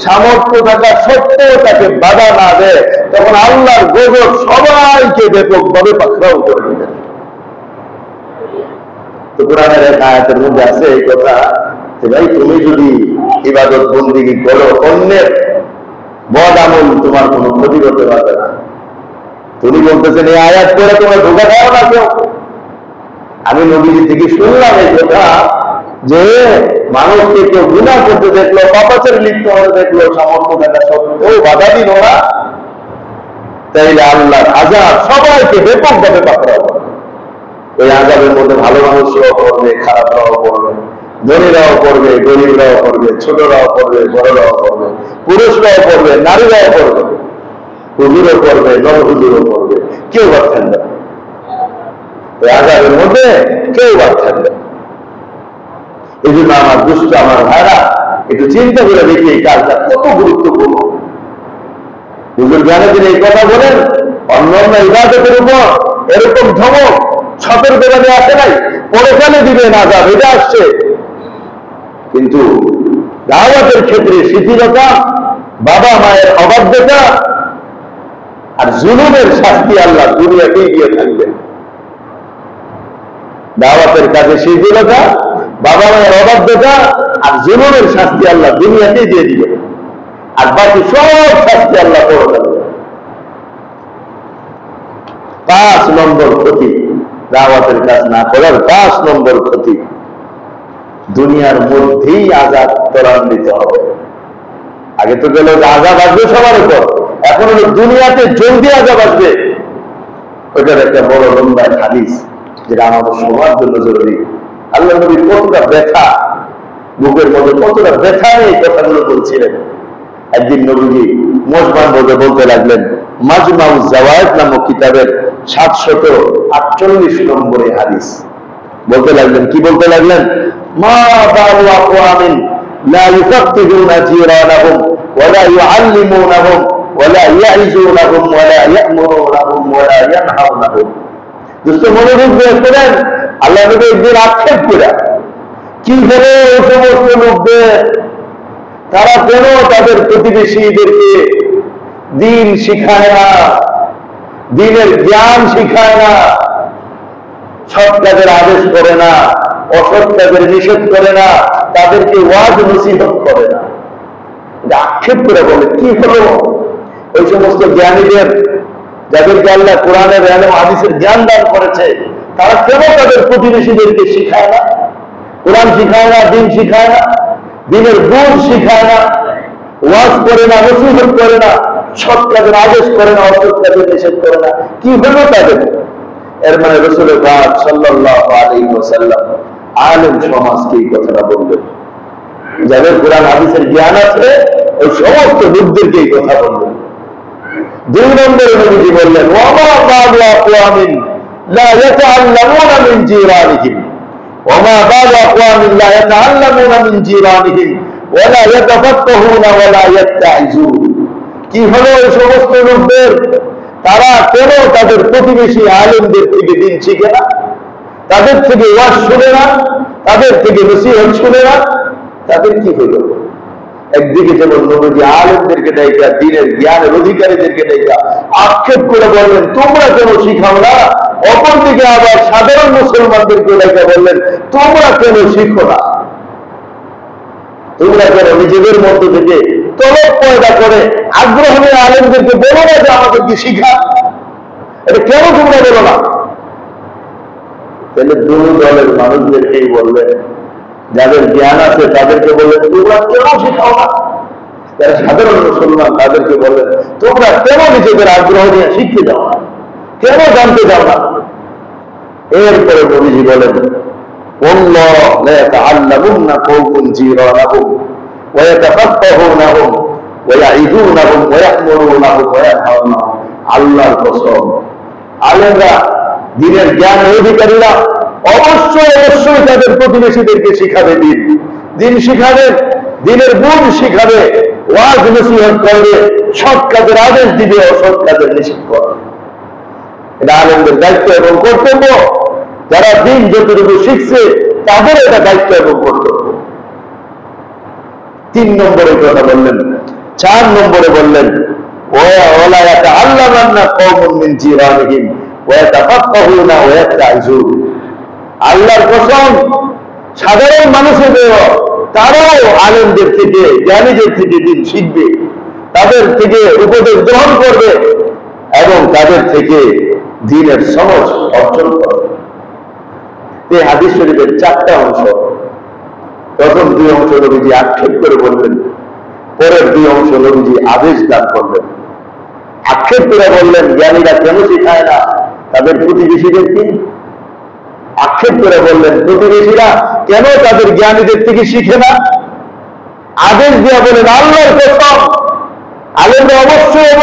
[SPEAKER 1] সামর্থ্য থাকা সত্ত্বেও তাকে বাধা না দেয়, তখন আল্লাহর গজব সবাইকে ব্যাপকভাবে পাকড়াও করে দিবেন। তো কোরআনের এক আয়াতের মধ্যে আছে এই কথা যে, ভাই তুমি যদি ইবাদত বন্দেগী করো, অন্যের বদ আমল তোমার কোনো ক্ষতি করতে পারবে না। তুমি বলতেছেন এই আয়াত করে তোমরা ধোঁকা খাও না কেউ। আমি নবীজি থেকে শুনলাম এই কথা যে মানুষকে কেউ গুনাহ করতে দেখলো, পাপাচারে লিপ্ত হতে দেখলো, সামর্থ্য থাকা সত্ত্বেও বাধা দিল না, তাইলে আল্লাহর আযাব সবাইকে ব্যাপকভাবে পাকড়াও করবে। ওই আযাবের মধ্যে ভালো মানুষরাও পড়বে, খারাপরাও পড়বে, ধনীরাও পড়বে, গরিবরাও পড়বে, ছোটরাও পড়বে, বড়রাও পড়বে, পুরুষরাও পড়বে, নারীরাও পড়বে, হুজুরও পড়বে, নন হুজুরও পড়বে, কেউ বাদ থাকবে না। ওই আযাবের মধ্যে কেউ বাদ থাকবে না। এই জন্য আমার দুষ্ট আমার ভাইরা একটু চিন্তা করে দেখি এই কাজটা কত গুরুত্বপূর্ণ। হুজুর জানে তিনি এই কথা বলেন, অন্য অন্য ইবাদতের উপর এরকম ধমক সতর্কবাণী আসে নাই, পরকালে দিবেন আযাব, এটা আসছে। কিন্তু দাওয়াতের ক্ষেত্রে শিথিলতা, বাবা মায়ের অবাধ্যতা আর জুলুমের শাস্তি আল্লাহ দুনিয়াতেই দিয়ে থাকবেন। দাওয়াতের কাজে শিথিলতা, বাবা মায়ের অবাধ্যতা আর জুলুমের শাস্তি আল্লাহ দুনিয়াতেই দিয়ে দিবেন, আর বাকি সব শাস্তি আল্লাহ পরকালে। 5 নম্বর ক্ষতি, দাওয়াতের কাজ না করার 5 নম্বর ক্ষতি, দুনিয়ার মধ্যেই আযাব ত্বরান্বিত হবে। আগে তো গেল আযাব আসবে সবার উপর, এখন হলো দুনিয়াতে জলদি আযাব আসবে। ওইটার একটা বড় লম্বা হাদিস, যেটা আমাদের সবার জন্য জরুরি। আল্লাহ নবী কতটা ব্যথা, বুকের মধ্যে কতটা ব্যথা এই কথাগুলো বলছিলেন। একদিন নবীজি মসবান বলতে লাগলেন, মাজমাউ জাওয়ায়েদ নামক কিতাবের 748 নম্বরে হাদিস বলতে লাগলেন, কি বলতে লাগলেন? মা বালু আকওয়ামিন লা ইউফাক্কিহুনা জিরানাহুম ওয়া লা ইউআল্লিমুনাহুম ওয়া লা ইয়াইজুনাহুম ওয়া লা ইয়া'মুরুনাহুম ওয়া লা ইয়ানহাউনাহুম। দোস্ত মনোযোগ দিয়ে শুনেন, আল্লাহ নবী একদিন আক্ষেপ করে কি হলো এই সমস্ত লোকদের, তারা কেন তাদের প্রতিবেশীদেরকে দিন শিখায় না, দিনের জ্ঞান শিখায় না, সৎ কাজের আদেশ করে না, অসৎ কাজের নিষেধ করে না, তাদেরকে ওয়াজ নসিহত করে না। আক্ষেপ করে বলে কি হলো ওই সমস্ত জ্ঞানীদের, যাদেরকে আল্লাহ কোরআনের এলম হাদিসের জ্ঞান দান করেছে, তারা কেন তাদের প্রতিবেশীদেরকে শিখায় না, কোরআন শিখায় না, দিন শিখায় না, দিনের গুণ শিখায় না, ওয়াজ করে না, নসিহত করে না, সৎ কাজের আদেশ করে না, অসৎ কাজের নিষেধ করে না, কি হলো তাদের? এর মানে রাসূল পাক সাল্লাল্লাহু আলাইহি ওয়াসাল্লাম আলেম সমাজকে এই কথাটা বললেন, যাদের কোরআন হাদিসের জ্ঞান আছে ওই সমস্ত লোকদেরকে এই কথা বললেন। 2 নম্বরে নবীজি বললেন, ওয়া মা বালু আকওয়ামিন লা ইয়াতাআল্লামুনা মিন জিরানিহিম ওয়া মা বালু আকওয়ামিন লা ইয়াতাআল্লামুনা মিন জিরানিহিম ওয়া লা ইয়াতাফাক্কাহুনা ওয়া লা ইয়াত্তাইজুন। কি হলো এই সমস্ত লোকদের, তারা কেন তাদের প্রতিবেশী আলেমদের থেকে দিন শিখে না, তাদের থেকে ওয়াজ শুনে না, তাদের থেকে নসিহত শুনে না? তাদের কি হলো? একদিকে যেমন নবীজি আলেমদেরকে ডাইকা, দ্বীনের জ্ঞানের অধিকারীদেরকে ডাইকা আক্ষেপ করে বললেন তোমরা কেন শিখাও না, অপরদিকে আবার সাধারণ মুসলমানদেরকে ডাইকা বললেন তোমরা কেন শিখো না, তোমরা কেন নিজেদের মধ্য থেকে তলব পয়দা করে আগ্রহ নিয়ে আলেমদেরকে বলো না যে আমাদেরকে শিখা, এটা কেন তোমরা বলো না? তাহলে 2 দলের মানুষদেরকেই বললেন, যাদের জ্ঞান আছে তাদেরকে বললেন তোমরা কেন শিখাও না, যারা সাধারণ মুসলমান তাদেরকে বললেন তোমরা কেন নিজেদের আগ্রহ নিয়ে শিখতে যাও না, কেন জানতে যাও না? এরপরে নবীজি বলেন, ওয়াল্লাহু লা ইয়াতাআল্লামুনা কওমুন জিরানাহুম ওয়া ইয়াতাফাক্কাহুনাহুম ওয়া ইয়াইদুনাহুম ওয়া ইয়া'মুরুনাহুম ওয়া ইয়ানহাউনাহুম। আল্লাহর কসম, আলেমরা, দ্বীনের জ্ঞানের অধিকারীরা অবশ্যই তাদের প্রতিবেশীদেরকে শিখাবে, দিন শিখাবে, দিনের গুণ শিখাবে, ওয়াজ নসিহত করবে, সৎ কাজের আদেশ দিবে, অসৎ কাজের নিষেধ করবে। এটা আলেমদের দায়িত্ব এবং কর্তব্য। যারা দিন যতটুকু শিখছে তাদের এটা দায়িত্ব এবং কর্তব্য। 3 নম্বরে কথা বললেন। 4 নম্বরে বললেন, ওয়ালা ইয়াতাআল্লামান্না কওমুন মিন জিরানিহিম ওয়া ইয়াতাফাক্কাহুনা ওয়া ইয়াত্তাইজুন। আল্লাহর কসম, সাধারণ মানুষের তারাও আলেমদের থেকে, জ্ঞানীদের থেকে দিন শিখবে, তাদের থেকে উপদেশ গ্রহণ করবে এবং তাদের থেকে দ্বীনের সমঝ অর্জন করবে। এই হাদিস শরীফের 4টা অংশ। প্রথম 2 অংশ নবীজি আক্ষেপ করে বললেন, পরের 2 অংশ নবীজি আদেশ দান করলেন। আক্ষেপ করে বললেন জ্ঞানীরা কেন শিখায় না তাদের প্রতিবেশীদেরকে, আক্ষেপ করে বললেন প্রতিবেশীরা কেন তাদের জ্ঞানীদের থেকে শিখে না। আদেশ দেওয়া বলেন আল্লাহর কসম, আলেমরা অবশ্যই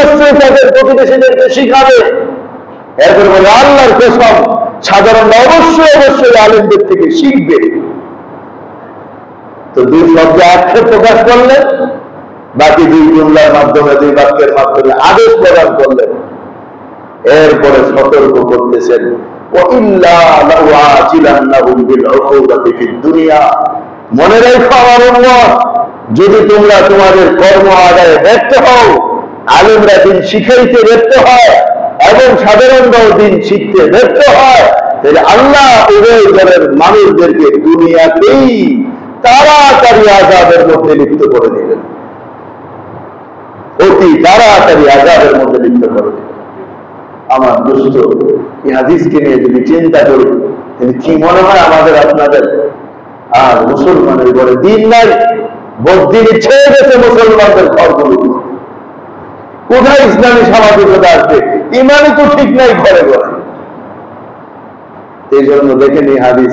[SPEAKER 1] তাদের প্রতিবেশীদেরকে শিখাবে। এরপরে বলে আল্লাহর কসম, সাধারণরা অবশ্যই আলেমদের থেকে শিখবে। তো 2 শব্দে আক্ষেপ প্রকাশ করলেন, বাকি 2 জুমলার মাধ্যমে, 2 বাক্যের মাধ্যমে আদেশ প্রদান করলেন। এরপরে সতর্ক করতেছেন, মনে রেখো আমার উম্মত, যদি তোমরা তোমাদের কর্ম আদায়ে ব্যর্থ হও, আলেমরা দিন শিখাইতে ব্যর্থ হয় এবং সাধারণরাও দিন শিখতে ব্যর্থ হয়, তাহলে আল্লাহ উভয় দলের মানুষদেরকে দুনিয়াতেই তাড়াতাড়ি আযাবের মধ্যে লিপ্ত করে দিবেন, অতি তাড়াতাড়ি আযাবের মধ্যে লিপ্ত করে দিবেন। আমার দোস্ত, এই হাদিসকে নিয়ে যদি চিন্তা করি, কি মনে হয় আমাদের আপনাদের? আর মুসলমানের ঘরে দিন নাই, বদিনী ছেড়ে গেছে মুসলমানদের ঘরগুলো। কোথায় ইসলামী সামাজিকতা আসবে? ইমানই তো ঠিক নাই ঘরে ঘরে। এই জন্য দেখেন এই হাদিস,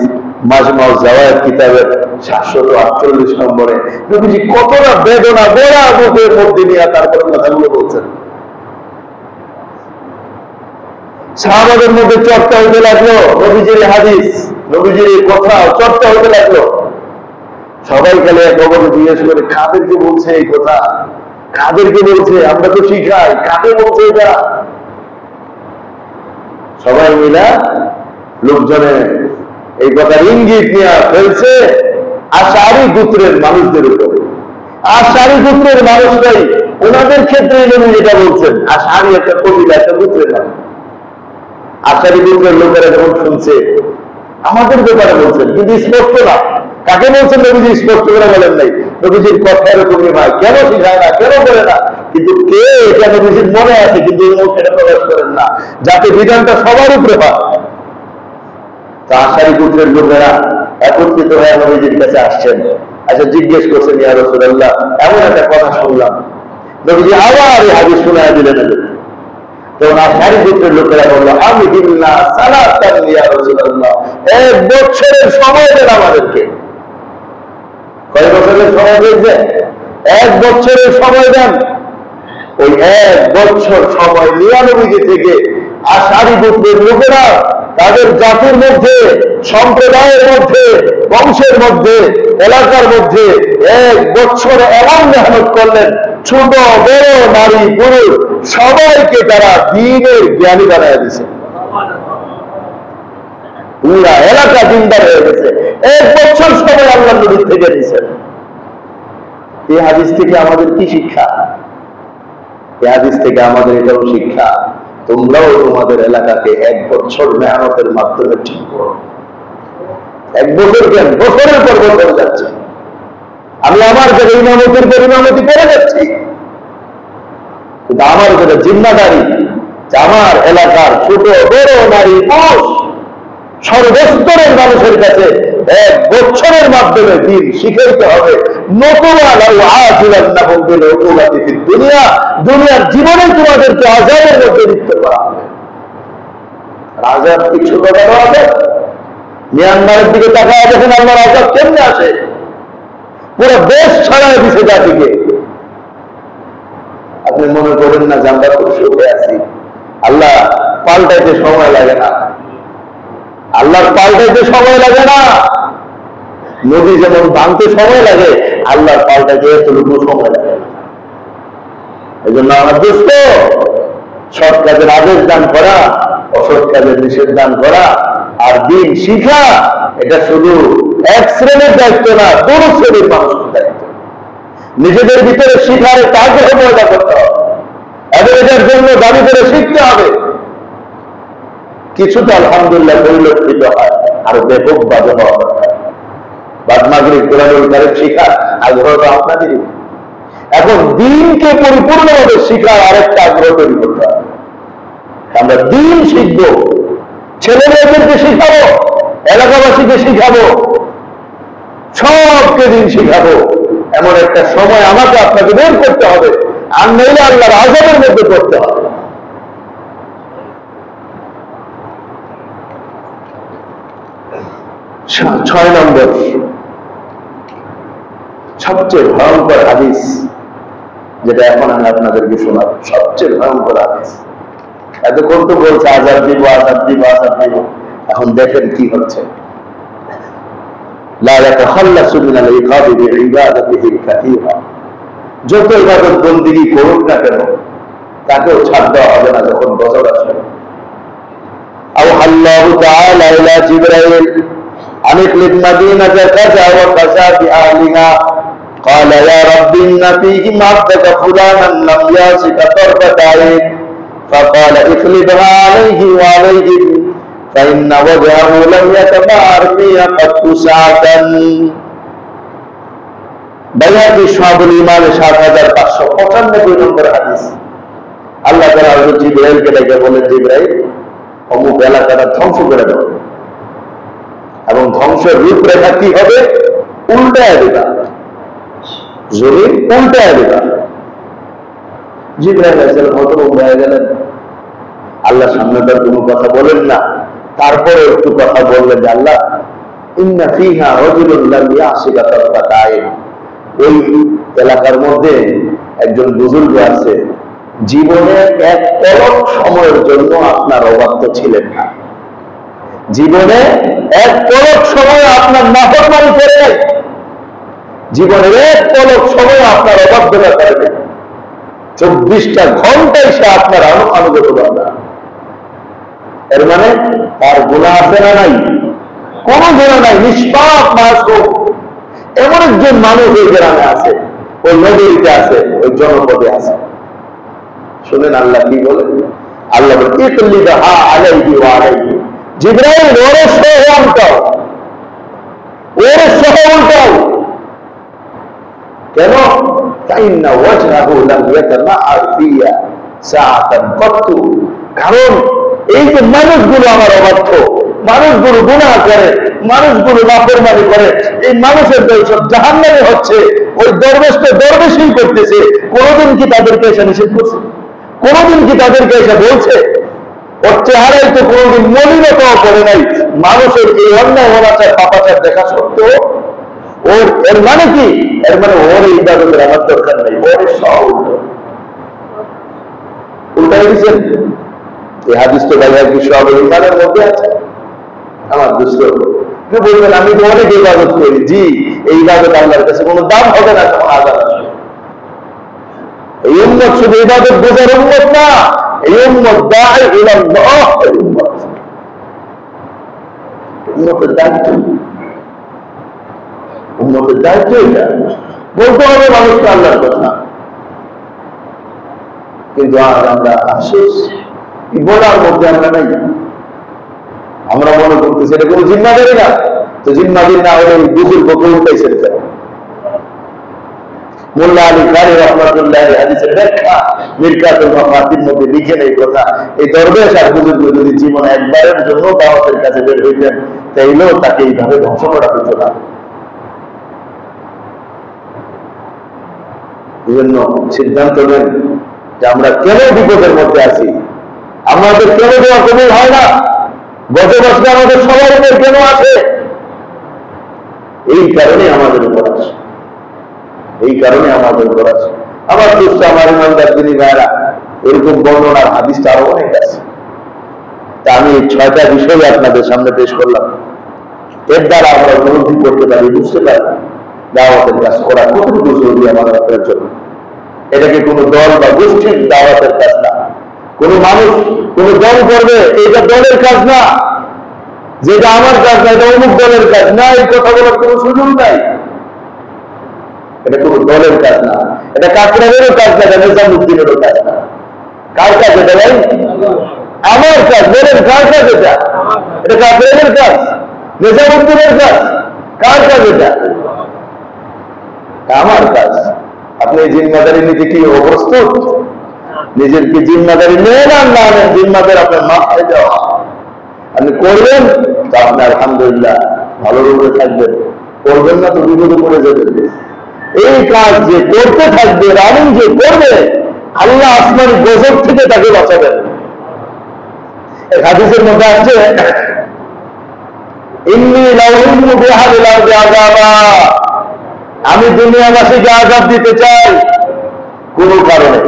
[SPEAKER 1] মাজমা জাওয়ায়েদ কিতাবের 748 নম্বরে নবীজি কতটা বেদনা বড়া বুকের মধ্যে নিয়ে তারপরে কথাগুলো বলছেন। সাহাবাদের মধ্যে চর্চা হতে লাগলো নবীজির হাদিস, নবীজির কথা চর্চা হতে লাগলো। সবাই গেলে এক অবধি জিজ্ঞেস করে কাদেরকে বলছে এই কথা, কাদেরকে বলছে, আমরা তো শিখাই, কাকে বলছে এটা? সবাই মিলা লোকজনে এই কথার ইঙ্গিত নিয়ে ফেলছে আশারি গোত্রের মানুষদের উপরে। আশারি গোত্রের মানুষরাই ওনাদের ক্ষেত্রে নবী যেটা বলছেন, আশারি একটা কবিলা, একটা গোত্রের নাম। আশারি গোত্রের লোকেরা যখন শুনছে আমাদের ব্যাপারে বলছেন, কিন্তু স্পষ্ট না কাকে বলছেন নবীজি স্পষ্ট করে বলেন নাই। নবীজির কথা এরকমই হয়, কেন শিখায় না, কেন করে না, কিন্তু কে এটা নবীজির মনে আছে, কিন্তু সেটা প্রকাশ করেন না, যাতে বিধানটা সবার উপরে হয়। তা আশারি গোত্রের লোকেরা একত্রিত হয়ে নবীজির কাছে আসছেন, আচ্ছা জিজ্ঞেস করছেন, ইয়া রাসূলুল্লাহ এমন একটা কথা শুনলাম। নবীজি আবার এই হাদিস শোনায় দিলেন। তখন আশারি গোত্রের লোকেরা বললো, আমি দিল্লা সালাতান ইয়া রাসূলুল্লাহ, 1 বছরের সময় দেন আমাদেরকে। কয় বছরের সময় দিয়েছে? 1 বছরের সময় দেন। ওই 1 বছর সময় নিয়ে নবীজি থেকে আশারি গোত্রের লোকেরা তাদের জাতির মধ্যে, সম্প্রদায়ের মধ্যে, বংশের মধ্যে, এলাকার মধ্যে 1 বছর এমন মেহনত করলেন, ছোট বড় নারী পুরুষ সবাইকে তারা দ্বীনের জ্ঞানী বানায় দিয়েছে। পুরা এলাকা দিনদার হয়ে গেছে। 1 বছর সময় আল্লাহ নবী থেকে দিয়েছেন। এই হাদিস থেকে আমাদের কি শিক্ষা? এই হাদিস থেকে আমাদের এটাও শিক্ষা, তোমরাও তোমাদের এলাকাকে 1 বছর মেহনতের মাধ্যমে ঠিক করো। 1 বছর কেন, বছরের পর বছর যাচ্ছে। আমি আমার যারা ইমামতির পর ইমামতি করে যাচ্ছি, কিন্তু আমার যেটা জিম্মাদারি, আমার এলাকার ছোট বড় নারী পুরুষ সর্বস্তরের মানুষের কাছে 1 বছরের মাধ্যমে দিন শিখাইতে হবে। দুনিয়ার জীবনে তোমাদেরকে আযাবের মধ্যে লিপ্ত করা হবে। আযাব কি ছোট বড় হবে? মিয়ানমারের দিকে তাকায় দেখেন আল্লাহর আযাব কেমনে আসে, পুরো দেশ ছড়ায় দিছে জাতিকে। আপনি মনে করেন না যে আমরা খুব সুখে আছি? আল্লাহ পাল্টাইতে সময় লাগে না, আল্লাহর পাল্টাইতে সময় লাগে না। নদী যেমন ভাঙতে সময় লাগে, আল্লাহর পাল্টাইতে এতটুকু সময় লাগে না। এই জন্য আমার দোস্ত, সৎ কাজের আদেশ দান করা, অসৎ কাজের নিষেধ দান করা আর দিন শিখা, এটা শুধু 1 শ্রেণীর দায়িত্ব না, 2 শ্রেণীর মানুষের দায়িত্ব। নিজেদের ভিতরে শিখার একটা আগ্রহ পয়দা করতে হবে এবং এটার জন্য দাবি করে শিখতে হবে। কিছুটা আলহামদুলিল্লাহ পরিলক্ষিত হয়, আর ব্যাপক বাজে হওয়া দরকার। বাদ মাগরিব কোরআনুল কারীম শিখার আগ্রহ তো আপনাদেরই। এখন দিনকে পরিপূর্ণভাবে শিখার আরেকটা আগ্রহ তৈরি করতে হবে। আমরা দিন শিখব, ছেলে মেয়েদেরকে শিখাবো, এলাকাবাসীকে শিখাবো, সবকে দিন শিখাবো। এমন একটা সময় আমাকে আপনাকে বের করতে হবে, আর নইলে আল্লাহর আযাবের মধ্যে করতে হবে। ছয় নম্বর সবচেয়ে ভয়ঙ্কর হাদিস, যেটা এখন আমি আপনাদেরকে শোনাব, সবচেয়ে ভয়ঙ্কর হাদিস। এতক্ষণ তো বলছে আযাব দিব, আযাব দিব, আযাব দিব, এখন দেখেন কি হচ্ছে। লা ইয়াতাখাল্লাসু মিনাল ইকাবি বিইবাদাতিহি কাসীরা, যত ইবাদত বন্দেগী করুক না কেন তাকেও ছাড় দেওয়া হবে না যখন গজব আসবে। আল্লাহু তাআলা ইলা জিবরাইল أن اخلق مدينة كذا وكذا بأهلها قال يا رب إن فيهم عبدك فلانا لم ياسك طرفة عين فقال اخلقها عليه وعليهم فإن وجهه لم يتبعر فيها قط ساعة। বাইহাকী শাহুল ঈমান ৭৫৯৫ নম্বর হাদিস। আল্লাহ তাআলা হযরত জিবরাইলকে ডেকে বলেন, জিবরাইল অমুক এলাকাটা ধ্বংস করে দাও, এবং ধ্বংসের রূপরেখা কি হবে? উল্টায় দিবা, জমিন উল্টায় দিবা। জিবরাইল আলাইহিস সালাম হতভম্ব হয়ে গেলেন। আল্লাহ সামনে তার কোনো কথা বলেন না, তারপরে একটু কথা বললেন যে আল্লাহ ইন্না ফিহা রাজুলুন লাম ইয়াসিকা তারফাতাইন, ওই এলাকার মধ্যে একজন বুজুর্গ আছে, জীবনে এক পলক সময়ের জন্য আপনার অবাধ্য ছিলেন না, জীবনে এক পলক সময় আপনার নাফরমানি করে নাই, জীবনের এক পলক সময় আপনার অবাধ্যতা করে নাই, 24টা ঘন্টায় সে আপনার আনুগত বান্দা। এর মানে তার গুনাহ আছে না নাই? কোন গুনাহ নাই, নিষ্পাপ মাসুম এমন একজন মানুষ ওই গ্রামে আছে, ওই নগরীতে আছে, ওই জনপদে আছে। শুনেন আল্লাহ কি বলেন, আল্লাহ বলেন ইকলিদহা আলাইহি ওয়া আলাইহি, জিবরাইল ওরে সহ উল্টাও, ওরে সহ উল্টাও। কেন? ফাইন্না ওয়াজহাহু লাম ইয়াতামাআর ফিয়া সাআতান কত্তু, কারণ এই যে মানুষগুলো আমার অবাধ্য, মানুষগুলো গুনাহ করে, মানুষগুলো নাফরমানি করে, এই মানুষের সব জাহান্নামে হচ্ছে, ওই দরবেশ তো দরবেশই করতেছে, কোনদিন কি তাদেরকে এসে নিষেধ করছে? কোনদিন কি তাদেরকে এসে বলছে? ওর চেহারায় তো কোনদিন মলিনতাও করে নাই, মানুষের এই অন্যায় অনাচার পাপাচার দেখা সত্ত্বেও ওর, এর মানে কি? এর মানে ওর এই ইবাদতের আমার দরকার নেই, ওর সব উল্টাই দিচ্ছেন। এই হাদিস তো ভাই আর কি সব ইমানের মধ্যে আছে। আমার দুষ্ট কি বলবেন, আমি তো অনেক ইবাদত করি, জি এই ইবাদত আল্লাহর কাছে কোনো দাম হবে না, তখন আযাব আসবে। এই উম্মত শুধু ইবাদত বোঝার উম্মত না, এই উম্মত দাঈ ইলাল্লাহ এর উম্মত। উম্মতের দায়িত্ব, উম্মতের দায়িত্ব এটা, বলতে হবে মানুষকে আল্লাহর কথা। কিন্তু আজ আমরা আফসোস, বলার মধ্যে আমরা নাই, আমরা মনে করতেছি এটা কোনো জিম্মাদারি না, তো জিম্মাদারি না হলে বুজুর্গ উল্টাইছেন কেন? মোল্লা আলী কারি রহমাতুল্লাহ হাদিসের ব্যাখ্যা মিরকাতুল মাফাতির মধ্যে লিখেন এই কথা, এই দরবেশ আর বুজুর্গ যদি জীবনে একবারের জন্য দাওয়াতের কাছে বের হইতেন, তাইলেও তাকে এইভাবে ধ্বংস করা হইত না। বিভিন্ন সিদ্ধান্ত নেন যে আমরা কেন বিপদের মধ্যে আছি, আমাদের কেন দেওয়া কবুল হয় না, গত বছর আমাদের সবার উপর কেন আছে? এই কারণে আমাদের উপর আছে, এই কারণে আমাদের উপর আছে। আমার দোস্ত, আমার ইমানদার যিনি ভাইরা, এরকম বর্ণনার হাদিসটা আরো অনেক আছে। তা আমি 6টা বিষয় আপনাদের সামনে পেশ করলাম, এর দ্বারা আমরা উপলব্ধি করতে পারি, বুঝতে পারি দাওয়াতের কাজ করা কতটুকু জরুরি আমাদের আপনার জন্য। এটাকে কোনো দল বা গোষ্ঠীর দাওয়াতের কাজ না, কোন মানুষ কোন দল করবে, এটা দলের কাজ না, যেটা আমার কাজ না, এটা অমুক দলের কাজ না, এই কথা বলার কোন সুযোগ নাই। এটা কোন দলের কাজ না, এটা কাকরাবেরও কাজ না, এটা নিজামুদ্দিনেরও কাজ না। কার কাজ এটা ভাই? আমার কাজ। বলেন কার কাজ এটা? এটা কাকরাবের কাজ, নিজামুদ্দিনের কাজ? কার কাজ এটা? আমার কাজ। আপনি জিম্মাদারি নিতে কি অপ্রস্তুত? নিজের কি জিম্মাদারি নেন আর না নেন, জিম্মাদারি আপনার মাথায় দেওয়া। আপনি করবেন তো আপনি আলহামদুলিল্লাহ ভালো রূপে থাকবেন, করবেন না তো বিপদে পড়ে যাবেন। এই কাজ যে করতে থাকবে, রানিং যে করবে, আল্লাহ আসমানি গজব থেকে তাকে বাঁচাবেন। এক হাদিসের মধ্যে আছে, ইন্নী লাউহিম্মু বিহাদিল আরদি আযাবা, আমি দুনিয়াবাসীকে আযাব দিতে চাই কোন কারণে।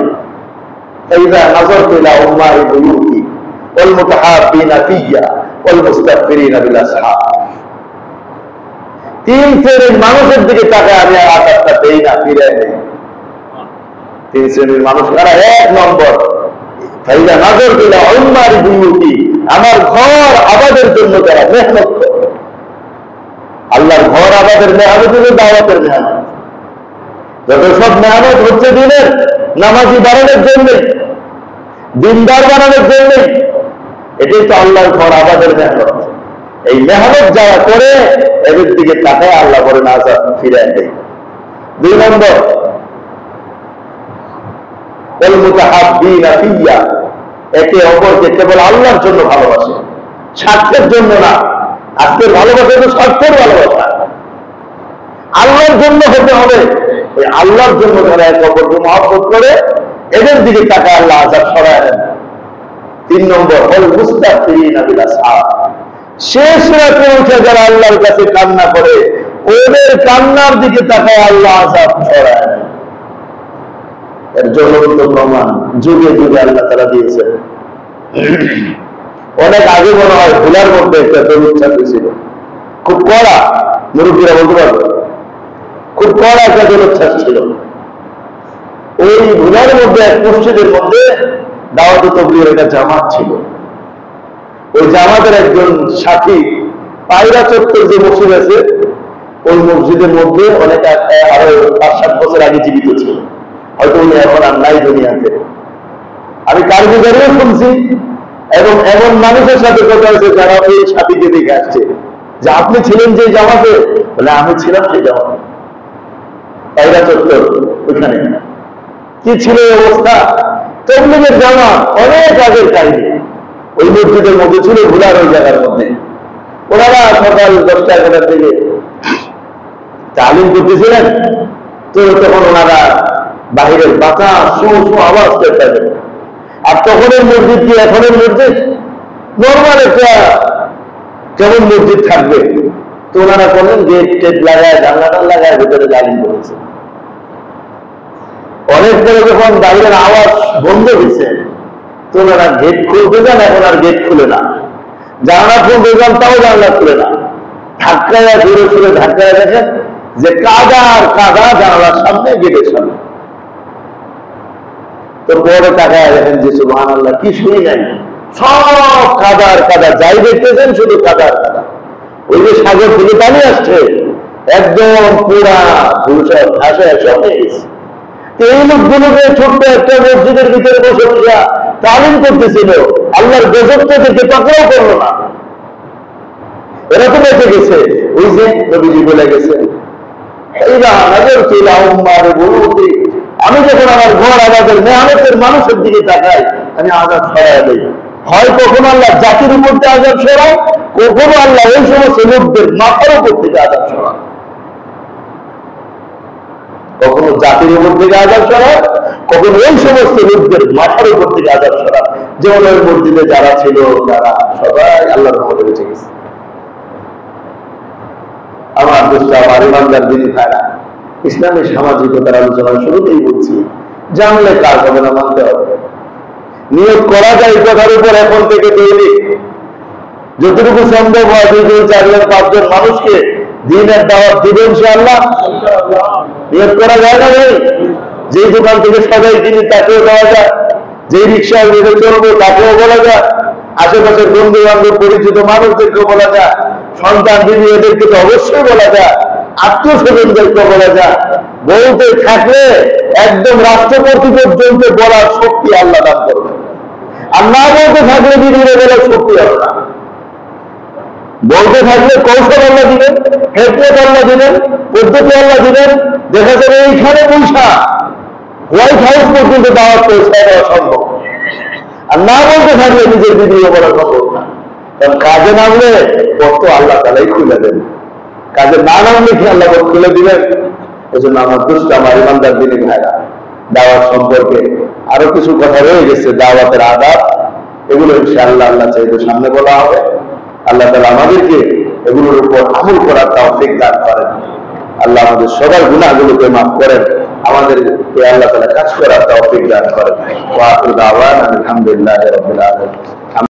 [SPEAKER 1] ফাইযা নাযারতু ইলা উম্মাই বুয়ুতি ওয়াল মুতাহাব্বিনা ফিয়া ওয়াল মুস্তাগফিরিনা বিল আসহাব, 3 শ্রেণীর মানুষের দিকে তাকায় আমি আর আযাবটা দেই না, ফিরে নেই। 3 শ্রেণীর মানুষ কারা? 1 নম্বর, ফাইযা নাযারতু ইলা উম্মাই বুয়ুতি, আমার ঘর আবাদের জন্য যারা মেহনত করে। আল্লাহর ঘর আবাদের মেহনত হলো দাওয়াতের মেহনত। যত সব মেহনত হচ্ছে দিনের নামাজি বানানোর জন্য, দিনদার বানানোর জন্য, এটাই তো আল্লাহর ঘর আবাদের মেহনত। এই মেহনত যারা করে এদের দিকে তাকায় আল্লাহ করে না ফিরে দেয়। 2 নম্বর, ওয়াল মুতাহাব্বিনা ফিয়া, একে অপরকে কেবল আল্লাহর জন্য ভালোবাসে, স্বার্থের জন্য না। আজকের ভালোবাসা তো স্বার্থের ভালোবাসা, আল্লাহর জন্য হতে হবে। ওই আল্লাহর জন্য যারা একে অপরকে মহব্বত করে, এদের দিকে তাকায় আল্লাহ আযাব সরায় দেন। 3 নম্বর, ওয়াল মুস্তাগফিরিনা বিল আসহাব, শেষ রাতে উঠে যারা আল্লাহর কাছে কান্না করে ওদের কান্নার দিকে তাকায় আল্লাহ আযাব ছড়ায় না। এর জ্বলন্ত প্রমাণ যুগে যুগে আল্লাহ তাআলা দিয়েছেন। অনেক আগে মনে হয় ভুলার মধ্যে একটা দরুদ ছাত্র ছিল, খুব কড়া, মুরব্বীরা বলতে পারবে, খুব কড়া একটা দরুদ ছাত্র ছিল। ওই ভুলার মধ্যে এক মসজিদের মধ্যে দাওয়াত তাবলীগের একটা জামাত ছিল। ওই জামাতের একজন সাথী পায়রা চত্বর যে মসজিদ আছে ওই মসজিদের মধ্যে অনেক আরো ৫-৭ বছর আগে জীবিত ছিল, হয়তো উনি এখন আর নাই দুনিয়াতে। আমি কারগুজারিও শুনছি এবং এমন মানুষের সাথে কথা হয়েছে যারা ওই সাথীকে দেখে আসছে যে আপনি ছিলেন যে জামাতে, বলে আমি ছিলাম সেই জামাতে পায়রা চত্বর ওইখানে। কি ছিল অবস্থা? তাবলীগের জামাত অনেক আগের কাহিনী। ওই মসজিদের মধ্যে ছিল, ভুলার ওই জায়গার মধ্যে ওনারা সকাল 10টা-11টার দিকে তালিম করতেছিলেন। তো তখন ওনারা বাহিরের বাতাস শো শো আওয়াজ করতে থাকে। আর তখনের মসজিদ কি এখনের মসজিদ? নর্মাল একটা কেমন মসজিদ থাকবে। তো ওনারা করলেন গেট টেট লাগায়, জানলা টান লাগায় ভেতরে তালিম করেছে। অনেক পরে যখন বাইরের আওয়াজ বন্ধ হয়েছে তো ওনারা গেট খুলতে যান, এখন আর গেট খুলে না। জানলা খুলতে যান, তাও জানলা খুলে না। ধাক্কায় ধীরে ধীরে ধাক্কায় দেখেন যে কাদা আর কাদা জানালার সামনে, গেটের সামনে। তো পরে তাকায় দেখেন যে সুবহানাল্লাহ, কি শুনি নাই, সব কাদা আর কাদা, যাই দেখতেছেন শুধু কাদা আর কাদা। ওই যে সাগর থেকে পানি আসছে একদম পুরা ধূসর ভাষায় সব হয়ে গেছে। এই লোকগুলোকে ছোট্ট একটা মসজিদের ভিতরে বসে বসে তালিম করতেছিল, আল্লাহর গজবটা থেকে পাকড়াও করলো না। এরা তো বেঁচে গেছে। ওই যে নবীজি বলে গেছে, আমি যখন আমার ঘর আবাদের মেহনতের মানুষের দিকে তাকাই আমি আযাব সরাই দেই। হয় কখনো আল্লাহ জাতির উপর থেকে আযাব সরায়, কখনো আল্লাহ ওই সমস্ত লোকদের মাথার উপর থেকে আযাব সরায়। কখনো জাতির উপর থেকে আযাব সরায়, কখনো ওই সমস্ত লোকদের মাথার উপর থেকে আযাব সরায়। যেমন ওই মসজিদে যারা ছিল তারা সবাই আল্লাহর রহমতে বেঁচে গেছে। আমার দোস্ত, আমার ইমানদার দিনী ভাইরা, ইসলামী সামাজিকতার আলোচনা শুরুতেই বলছি, জানলে কাজ হবে না, মানতে হবে। নিয়োগ করা যায় কথার উপর এখন থেকে তৈরি যতটুকু সম্ভব হয় 2, 4, 5 জন মানুষকে দিনের দাওয়াত দিবেন ইনশাআল্লাহ। নিয়োগ করা যায় না ভাই? যেই দোকান থেকে সবাই কিনি তাকেও দেওয়া যায়, যেই রিক্সা নিয়ে চলবো তাকেও বলা যায়, আশেপাশের বন্ধু বান্ধব পরিচিত মানুষদেরকেও বলা যায়, সন্তান দিদি এদেরকে তো অবশ্যই বলা যায়, আত্মীয় স্বজনদেরকে বলা যায়। বলতে থাকলে একদম রাষ্ট্রপতি পর্যন্ত বলার শক্তি আল্লাহ দান করবে। আর না বলতে থাকলে দিদিরে বলার শক্তি হবে না। বলতে থাকলে কৌশল আল্লাহ দিবেন, হেকমত আল্লাহ দিবেন, পদ্ধতি আল্লাহ দিবেন। দেখা যাবে এইখানে পয়সা হোয়াইট হাউস পর্যন্ত দাওয়াত পৌঁছায় দেওয়া সম্ভব। আর না বলতে থাকলে নিজের ভিডিও বলা সম্ভব না। কারণ কাজে নামলে পথ আল্লাহ তাআলাই খুলে দেন, কাজে না নামলে কি আল্লাহ পথ খুলে দিবেন? এই জন্য আমার দুষ্ট, আমার ইমানদার দিনী ভাইরা, দাওয়াত সম্পর্কে আরো কিছু কথা রয়ে গেছে, দাওয়াতের আদাব, এগুলো ইনশাআল্লাহ আল্লাহ চাইতে সামনে বলা হবে। আল্লাহ তাআলা আমাদেরকে এগুলোর উপর আমল করার তৌফিক দান করেন। আল্লাহ আমাদের সবার গুনাহগুলোকে মাফ করেন, আমাদেরকে আল্লাহ তাআলা কাজ করার তৌফিক দান করেন। ওয়া আখিরু দাওয়ানা আলহামদুলিল্লাহি রাব্বিল আলামিন।